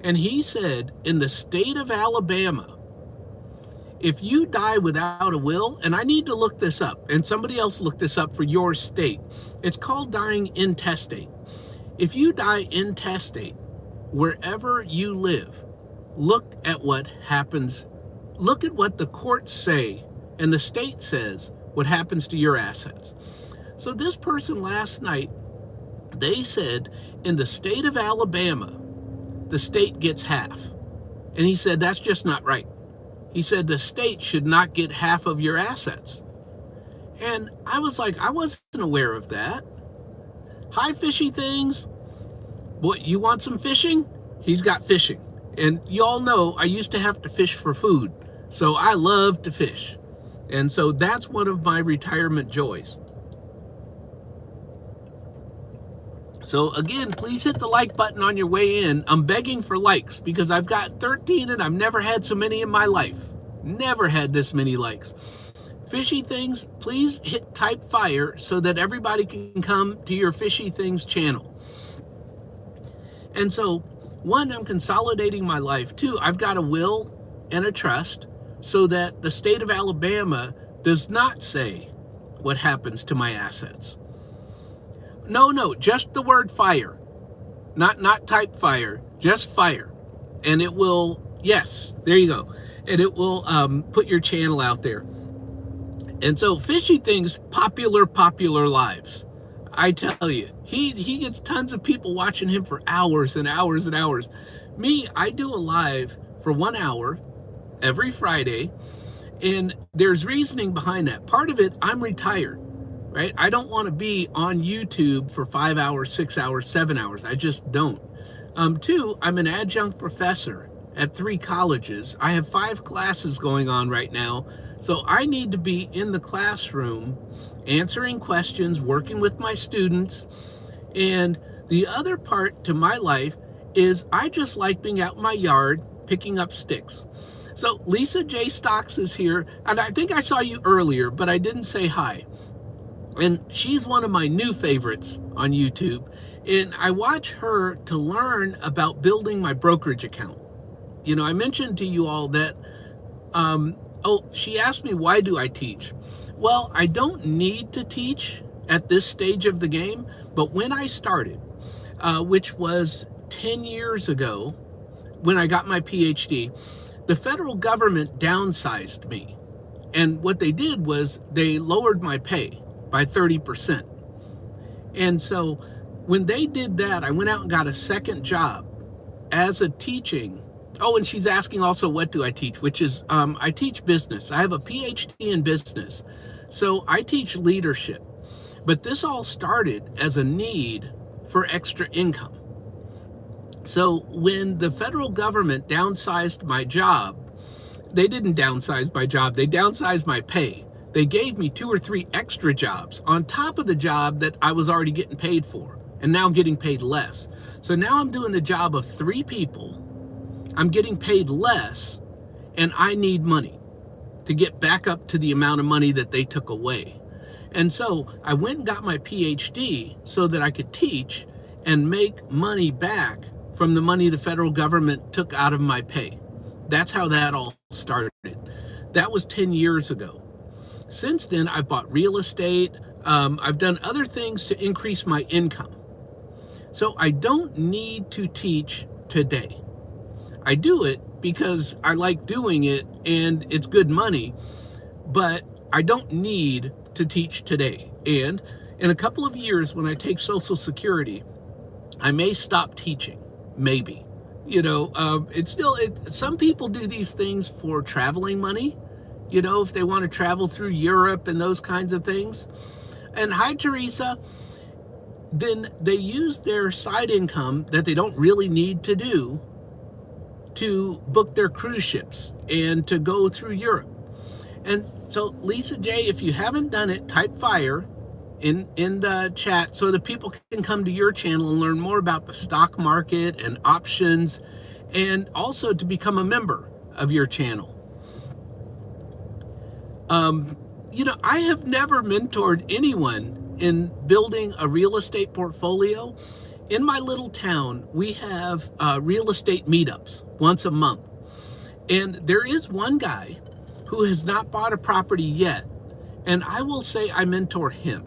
And he said, in the state of Alabama, if you die without a will, and I need to look this up, and somebody else look this up for your state. It's called dying intestate. If you die intestate, wherever you live, look at what happens. Look at what the courts say and the state says what happens to your assets. So this person last night, they said in the state of Alabama, the state gets half. And he said, that's just not right. He said the state should not get half of your assets. And I was like, I wasn't aware of that. Hi, fishy things. What, you want some fishing? He's got fishing. And you all know I used to have to fish for food. So I love to fish. And so that's one of my retirement joys. So again, please hit the like button on your way in. I'm begging for likes because I've got 13 and I've never had so many in my life. Never had this many likes. Fishy things, please type fire so that everybody can come to your Fishy Things channel. And so, one, I'm consolidating my life. Two, I've got a will and a trust so that the state of Alabama does not say what happens to my assets. No, just the word fire. Not type fire, just fire. And it will, yes, there you go. And it will put your channel out there. And so Fishy Things, popular lives. I tell you, he gets tons of people watching him for hours and hours and hours. Me, I do a live for 1 hour every Friday. And there's reasoning behind that. Part of it, I'm retired. Right? I don't want to be on YouTube for 5 hours, 6 hours, 7 hours. I just don't. Two, I'm an adjunct professor at 3 colleges. I have 5 classes going on right now. So I need to be in the classroom answering questions, working with my students. And the other part to my life is I just like being out in my yard, picking up sticks. So Lisa J. Stocks is here. And I think I saw you earlier, but I didn't say hi. And she's one of my new favorites on YouTube. And I watch her to learn about building my brokerage account. You know, I mentioned to you all that, she asked me, why do I teach? Well, I don't need to teach at this stage of the game, but when I started, which was 10 years ago, when I got my PhD, the federal government downsized me. And what they did was they lowered my pay by 30%. And so when they did that, I went out and got a second job as a teaching. Oh, and she's asking also, what do I teach? Which is, I teach business. I have a PhD in business. So I teach leadership. But this all started as a need for extra income. So when the federal government downsized my job, they didn't downsize my job, they downsized my pay. They gave me 2 or 3 extra jobs on top of the job that I was already getting paid for. and now I'm getting paid less. So now I'm doing the job of 3 people. I'm getting paid less, and I need money to get back up to the amount of money that they took away. And so I went and got my PhD so that I could teach and make money back from the money the federal government took out of my pay. That's how that all started. That was 10 years ago. Since then, I've bought real estate. I've done other things to increase my income. So I don't need to teach today. I do it because I like doing it and it's good money, but I don't need to teach today. And in a couple of years, when I take Social Security, I may stop teaching, maybe. Some people do these things for traveling money, if they want to travel through Europe and those kinds of things. And hi, Teresa. Then they use their side income that they don't really need to do to book their cruise ships and to go through Europe. And so, Lisa J, if you haven't done it, type FIRE in the chat so that people can come to your channel and learn more about the stock market and options, and also to become a member of your channel. I have never mentored anyone in building a real estate portfolio. In my little town, we have real estate meetups once a month. And there is one guy who has not bought a property yet. And I will say I mentor him,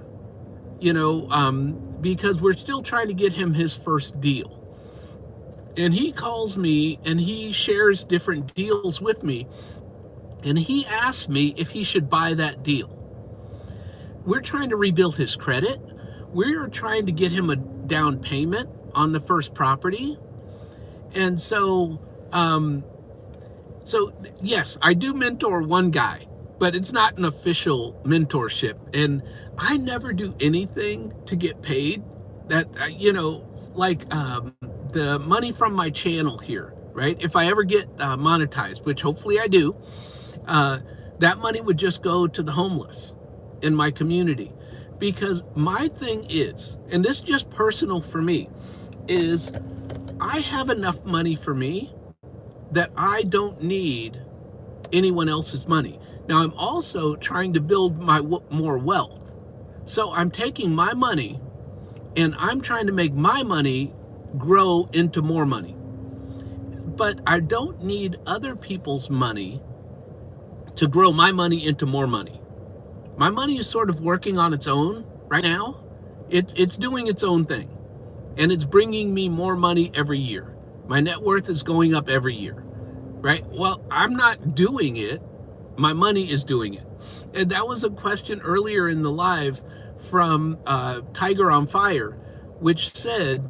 because we're still trying to get him his first deal. And he calls me and he shares different deals with me. And he asked me if he should buy that deal. We're trying to rebuild his credit. We're trying to get him a down payment on the first property. And so yes, I do mentor one guy, but it's not an official mentorship. And I never do anything to get paid. That, the money from my channel here, right? If I ever get monetized, which hopefully I do, that money would just go to the homeless in my community. Because my thing is, and this is just personal for me, is I have enough money for me that I don't need anyone else's money. Now, I'm also trying to build more wealth. So I'm taking my money and I'm trying to make my money grow into more money. But I don't need other people's money to grow my money into more money. My money is sort of working on its own right now. It's doing its own thing. And it's bringing me more money every year. My net worth is going up every year, right? Well, I'm not doing it. My money is doing it. And that was a question earlier in the live from Tiger on Fire, which said,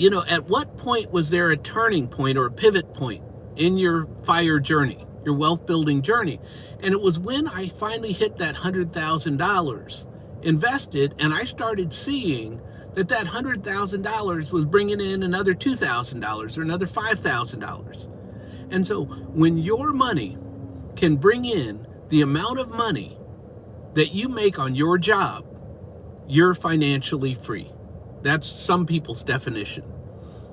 at what point was there a turning point or a pivot point in your FIRE journey, your wealth building journey? And it was when I finally hit that $100,000 invested, and I started seeing that $100,000 was bringing in another $2,000 or another $5,000. And so when your money can bring in the amount of money that you make on your job, you're financially free. That's some people's definition.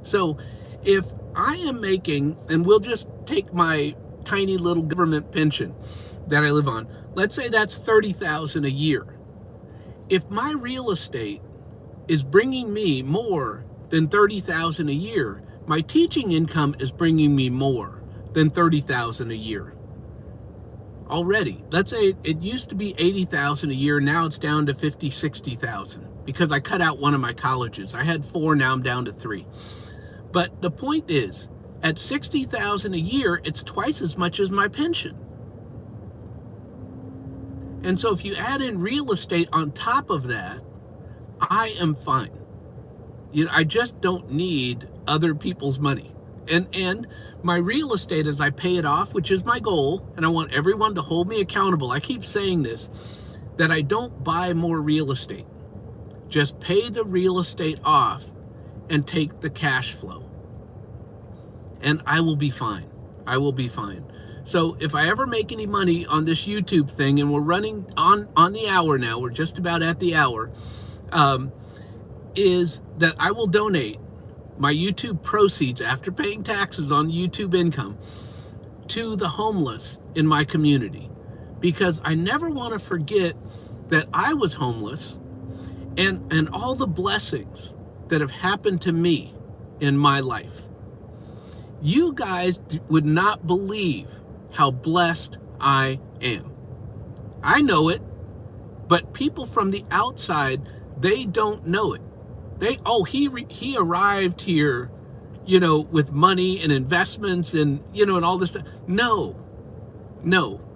So if I am making, and we'll just take my tiny little government pension that I live on, let's say that's $30,000 a year. If my real estate is bringing me more than $30,000 a year, my teaching income is bringing me more than $30,000 a year. Already, let's say it used to be $80,000 a year, now it's down to $50,000, $60,000 because I cut out one of my colleges. I had 4, now I'm down to 3. But the point is, at $60,000 a year, it's twice as much as my pension. And so if you add in real estate on top of that, I am fine. I just don't need other people's money. And my real estate, as I pay it off, which is my goal, and I want everyone to hold me accountable. I keep saying this, that I don't buy more real estate. Just pay the real estate off and take the cash flow. And I will be fine. I will be fine. So if I ever make any money on this YouTube thing, and we're running on the hour now, we're just about at the hour, is that I will donate my YouTube proceeds after paying taxes on YouTube income to the homeless in my community, because I never want to forget that I was homeless, and all the blessings that have happened to me in my life. You guys would not believe how blessed I am. I know it, but people from the outside, they don't know it. He arrived here, with money and investments and, and all this stuff. No,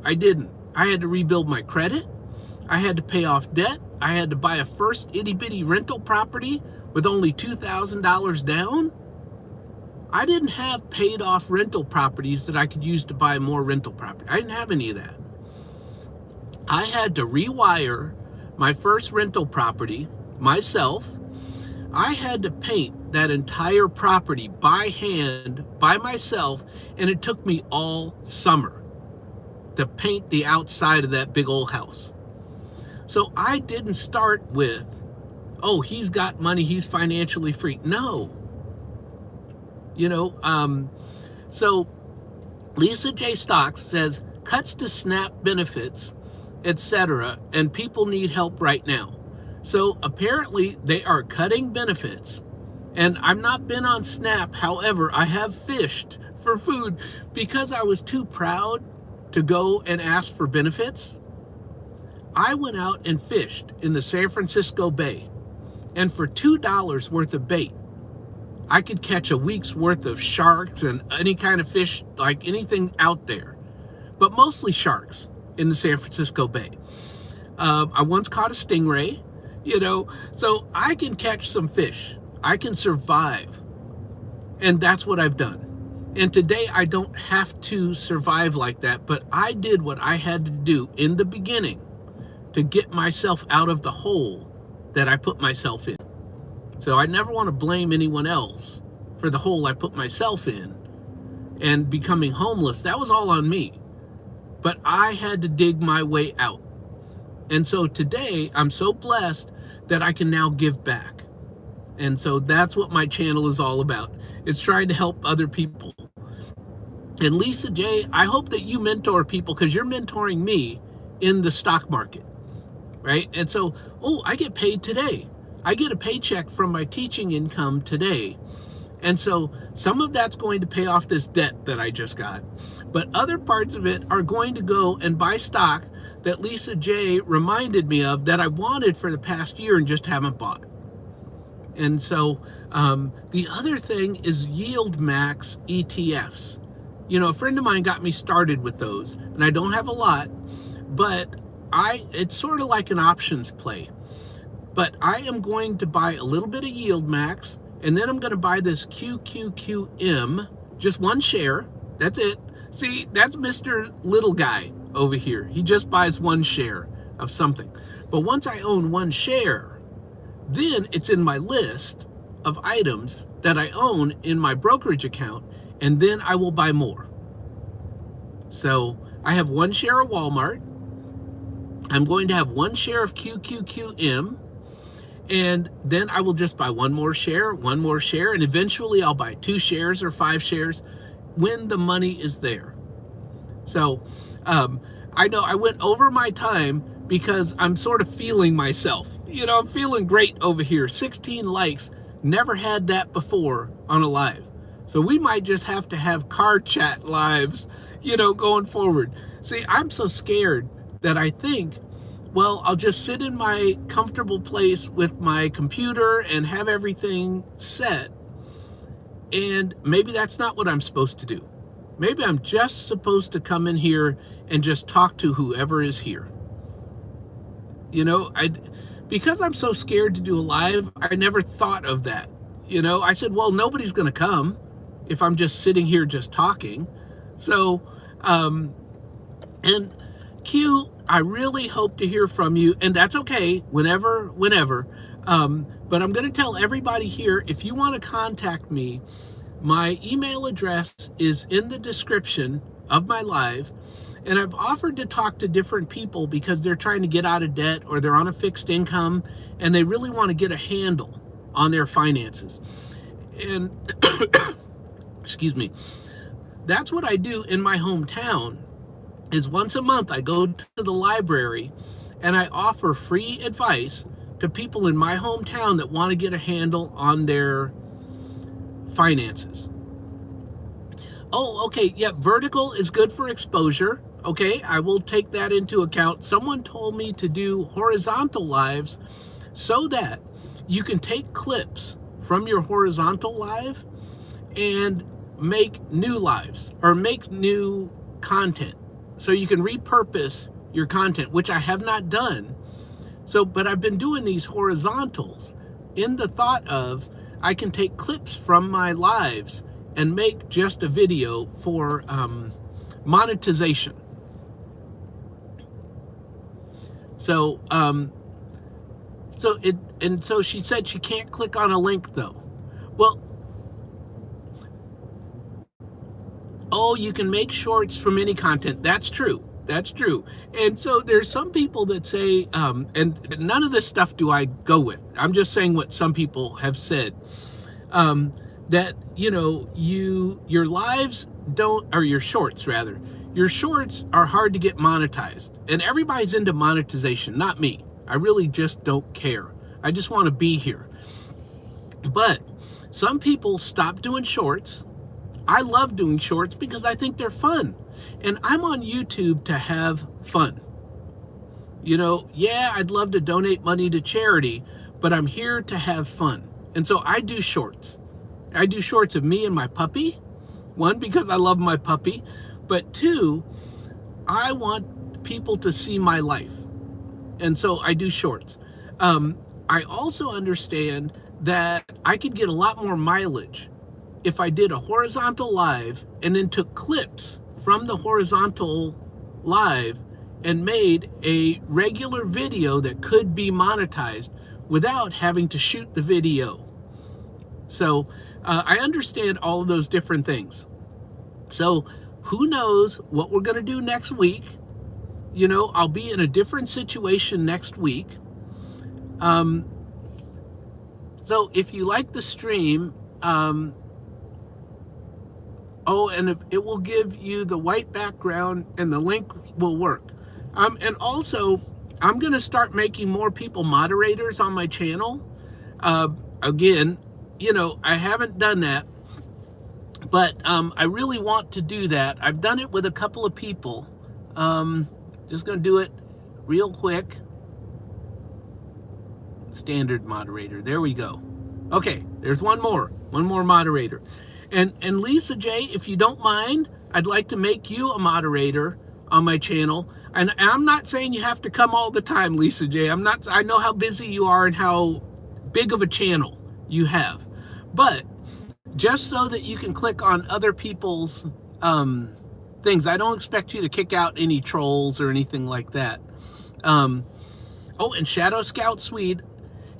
I didn't. I had to rebuild my credit. I had to pay off debt. I had to buy a first itty bitty rental property with only $2,000 down. I didn't have paid off rental properties that I could use to buy more rental property. I didn't have any of that. I had to rewire my first rental property myself. I had to paint that entire property by hand, by myself, and it took me all summer to paint the outside of that big old house. So I didn't start with, oh, he's got money, he's financially free. No. So Lisa J. Stocks says, cuts to SNAP benefits, etc., and people need help right now. So apparently they are cutting benefits, and I've not been on SNAP. However, I have fished for food because I was too proud to go and ask for benefits. I went out and fished in the San Francisco Bay, and for $2 worth of bait, I could catch a week's worth of sharks and any kind of fish, like anything out there, but mostly sharks in the San Francisco Bay. I once caught a stingray, so I can catch some fish. I can survive. And that's what I've done. And today I don't have to survive like that, but I did what I had to do in the beginning to get myself out of the hole that I put myself in. So I never want to blame anyone else for the hole I put myself in and becoming homeless. That was all on me. But I had to dig my way out. And so today I'm so blessed that I can now give back. And so that's what my channel is all about. It's trying to help other people. And Lisa J., I hope that you mentor people, because you're mentoring me in the stock market, right? And so, I get paid today. I get a paycheck from my teaching income today. And so some of that's going to pay off this debt that I just got. But other parts of it are going to go and buy stock that Lisa J. reminded me of that I wanted for the past year and just haven't bought. And so the other thing is Yield Max ETFs. A friend of mine got me started with those, and I don't have a lot, but it's sort of like an options play. But I am going to buy a little bit of Yield Max, and then I'm going to buy this QQQM, just one share. That's it. See, that's Mr. Little Guy over here. He just buys one share of something. But once I own one share, then it's in my list of items that I own in my brokerage account, and then I will buy more. So I have one share of Walmart. I'm going to have one share of QQQM, and then I will just buy one more share, and eventually I'll buy 2 shares or 5 shares when the money is there. So I know I went over my time because I'm sort of feeling myself. I'm feeling great over here. 16 likes, never had that before on a live. So we might just have to have car chat lives, going forward. See, I'm so scared that I think, I'll just sit in my comfortable place with my computer and have everything set. And maybe that's not what I'm supposed to do. Maybe I'm just supposed to come in here and just talk to whoever is here. Because I'm so scared to do a live, I never thought of that. I said, nobody's going to come if I'm just sitting here just talking. So, and Q, I really hope to hear from you, and that's okay, whenever. But I'm going to tell everybody here, if you want to contact me, my email address is in the description of my live, and I've offered to talk to different people because they're trying to get out of debt or they're on a fixed income and they really want to get a handle on their finances. And excuse me, that's what I do in my hometown. Is once a month I go to the library and I offer free advice to people in my hometown that want to get a handle on their finances. Oh, okay, yeah, vertical is good for exposure. Okay, I will take that into account. Someone told me to do horizontal lives so that you can take clips from your horizontal live and make new lives or make new content. So you can repurpose your content, which I have not done. So, but I've been doing these horizontals in the thought of I can take clips from my lives and make just a video for monetization. So, so she said she can't click on a link though. Well, oh, you can make shorts from any content. That's true. That's true. And so there's some people that say, and none of this stuff do I go with. I'm just saying what some people have said. That, you know, your lives don't, or your shorts rather, your shorts are hard to get monetized. And everybody's into monetization, not me. I really just don't care. I just want to be here. But some people stop doing shorts. I love doing shorts because I think they're fun. And I'm on YouTube to have fun. You know, yeah, I'd love to donate money to charity, but I'm here to have fun. And so I do shorts. I do shorts of me and my puppy. One, because I love my puppy. But two, I want people to see my life. And so I do shorts. I also understand that I could get a lot more mileage if I did a horizontal live and then took clips from the horizontal live and made a regular video that could be monetized without having to shoot the video. So I understand all of those different things. So who knows what we're going to do next week? You know, I'll be in a different situation next week. So if you like the stream, oh, and it will give you the white background and the link will work. And also, I'm going to start making more people moderators on my channel. Again, you know, I haven't done that, but I really want to do that. I've done it with a couple of people. Just going to do it real quick. Standard moderator. There we go. Okay, there's one more moderator. And Lisa J, if you don't mind, I'd like to make you a moderator on my channel. And I'm not saying you have to come all the time, Lisa J. I know how busy you are and how big of a channel you have. But just so that you can click on other people's things, I don't expect you to kick out any trolls or anything like that. Oh, and Shadow Scout Swede,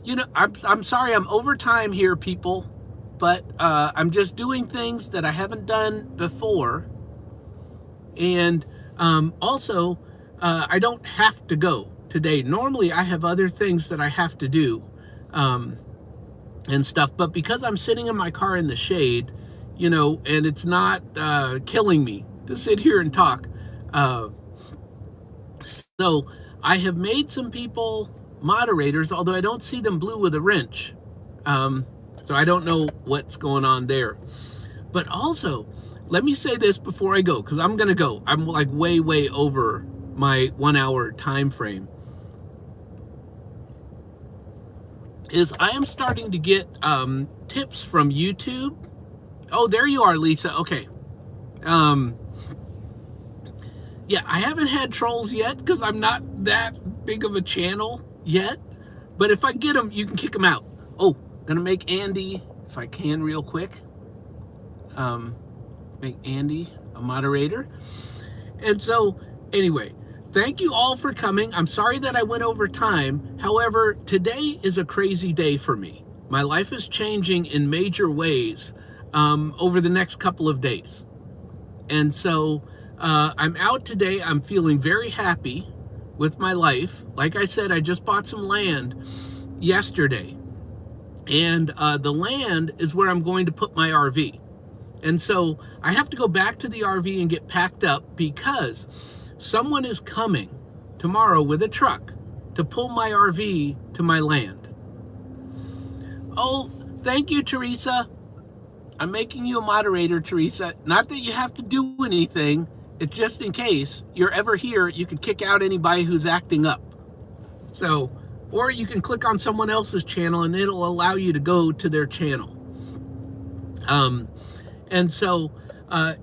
you know, I'm sorry I'm over time here, people, but I'm just doing things that I haven't done before. And also, I don't have to go today. Normally, I have other things that I have to do and stuff. But because I'm sitting in my car in the shade, you know, and it's not killing me to sit here and talk. So I have made some people moderators, although I don't see them blue with a wrench. So I don't know what's going on there. But also, let me say this before I go, because I'm going to go. I'm like way over my 1 hour time frame. Is I am starting to get tips from YouTube. Oh, there you are, Lisa. Okay. Yeah, I haven't had trolls yet because I'm not that big of a channel yet. But if I get them, you can kick them out. Oh, gonna make Andy, if I can real quick, make Andy a moderator. And so, anyway, thank you all for coming. I'm sorry that I went over time. However, today is a crazy day for me. My life is changing in major ways over the next couple of days. And so I'm out today. I'm feeling very happy with my life. Like I said, I just bought some land yesterday. And the land is where I'm going to put my RV. And so I have to go back to the RV and get packed up because someone is coming tomorrow with a truck to pull my RV to my land. Oh, thank you, Teresa. I'm making you a moderator, Teresa. Not that you have to do anything. It's just in case you're ever here, you can kick out anybody who's acting up. So, or you can click on someone else's channel and it'll allow you to go to their channel. And so,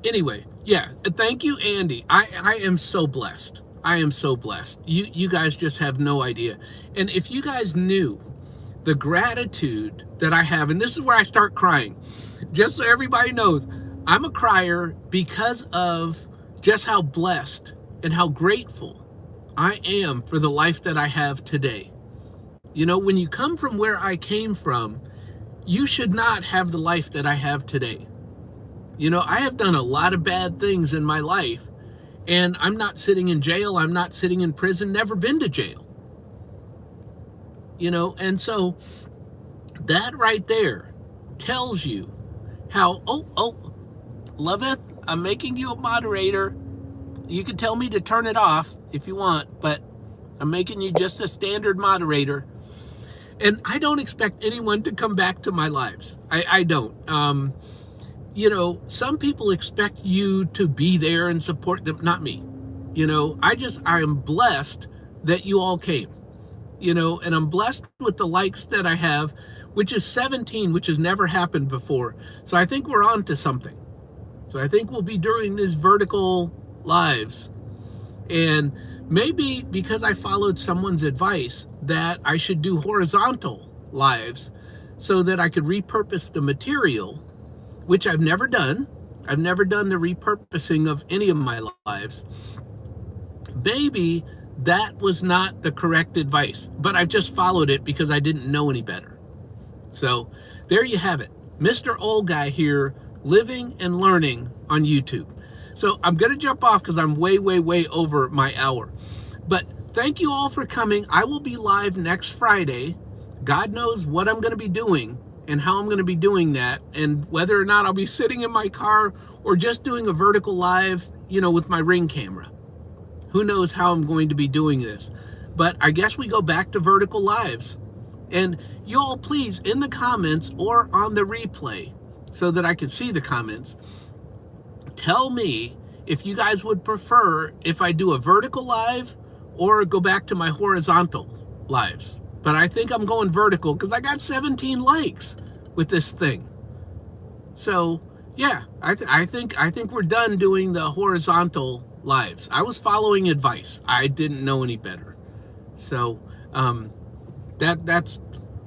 anyway, yeah, thank you, Andy. I am so blessed. I am so blessed. You guys just have no idea. And if you guys knew the gratitude that I have, and this is where I start crying, just so everybody knows, I'm a crier because of just how blessed and how grateful I am for the life that I have today. You know, when you come from where I came from, you should not have the life that I have today. You know, I have done a lot of bad things in my life, and I'm not sitting in jail. I'm not sitting in prison, never been to jail. You know, and so that right there tells you how, Loveth, I'm making you a moderator. You can tell me to turn it off if you want, but I'm making you just a standard moderator. And I don't expect anyone to come back to my lives. I don't. You know, some people expect you to be there and support them, not me. You know, I am blessed that you all came, you know, and I'm blessed with the likes that I have, which is 17, which has never happened before. So I think we're on to something. So I think we'll be doing these vertical lives. And maybe because I followed someone's advice that I should do horizontal lives so that I could repurpose the material, which I've never done. I've never done the repurposing of any of my lives. Maybe that was not the correct advice, but I've just followed it because I didn't know any better. So there you have it. Mr. Old Guy here, living and learning on YouTube. So I'm going to jump off because I'm way over my hour. But thank you all for coming. I will be live next Friday. God knows what I'm going to be doing and how I'm going to be doing that, and whether or not I'll be sitting in my car or just doing a vertical live, you know, with my Ring camera. Who knows how I'm going to be doing this. But I guess we go back to vertical lives. And you all please, in the comments or on the replay, so that I can see the comments, tell me if you guys would prefer if I do a vertical live or go back to my horizontal lives. But I think I'm going vertical because I got 17 likes with this thing. So yeah, I think we're done doing the horizontal lives. I was following advice. I didn't know any better. So that's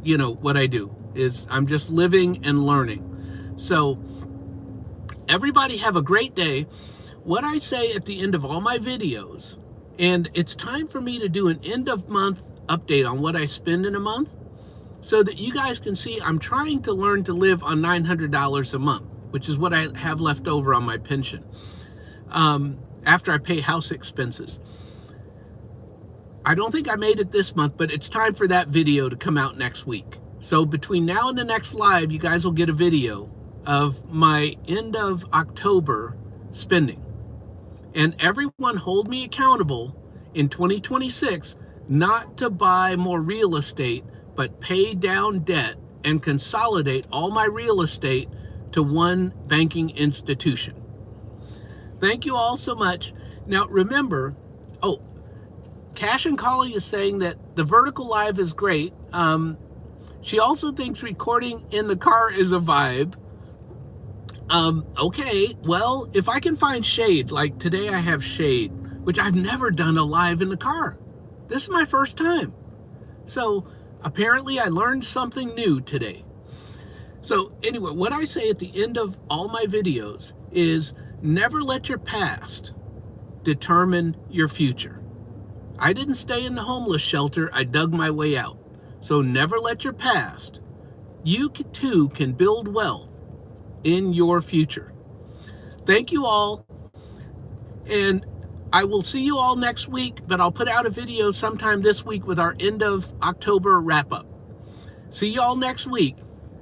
you know what I do is I'm just living and learning. So everybody have a great day. What I say at the end of all my videos, and it's time for me to do an end of month update on what I spend in a month so that you guys can see I'm trying to learn to live on $900 a month, which is what I have left over on my pension after I pay house expenses. I don't think I made it this month, but it's time for that video to come out next week. So between now and the next live, you guys will get a video of my end of October spending. And everyone hold me accountable in 2026 not to buy more real estate, but pay down debt and consolidate all my real estate to one banking institution. Thank you all so much. Now remember, Cash and Collie is saying that the vertical live is great. She also thinks recording in the car is a vibe. Okay, well, if I can find shade, like today I have shade, which I've never done a live in the car. This is my first time. So apparently I learned something new today. So anyway, what I say at the end of all my videos is never let your past determine your future. I didn't stay in the homeless shelter. I dug my way out. So never let your past. You too can build wealth in your future. Thank you all. And I will see you all next week, but I'll put out a video sometime this week with our end of October wrap up. See y'all next week.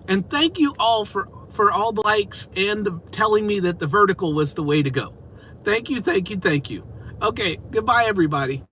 And thank you all for all the likes and the telling me that the vertical was the way to go. Thank you, thank you, thank you. Okay, goodbye, everybody.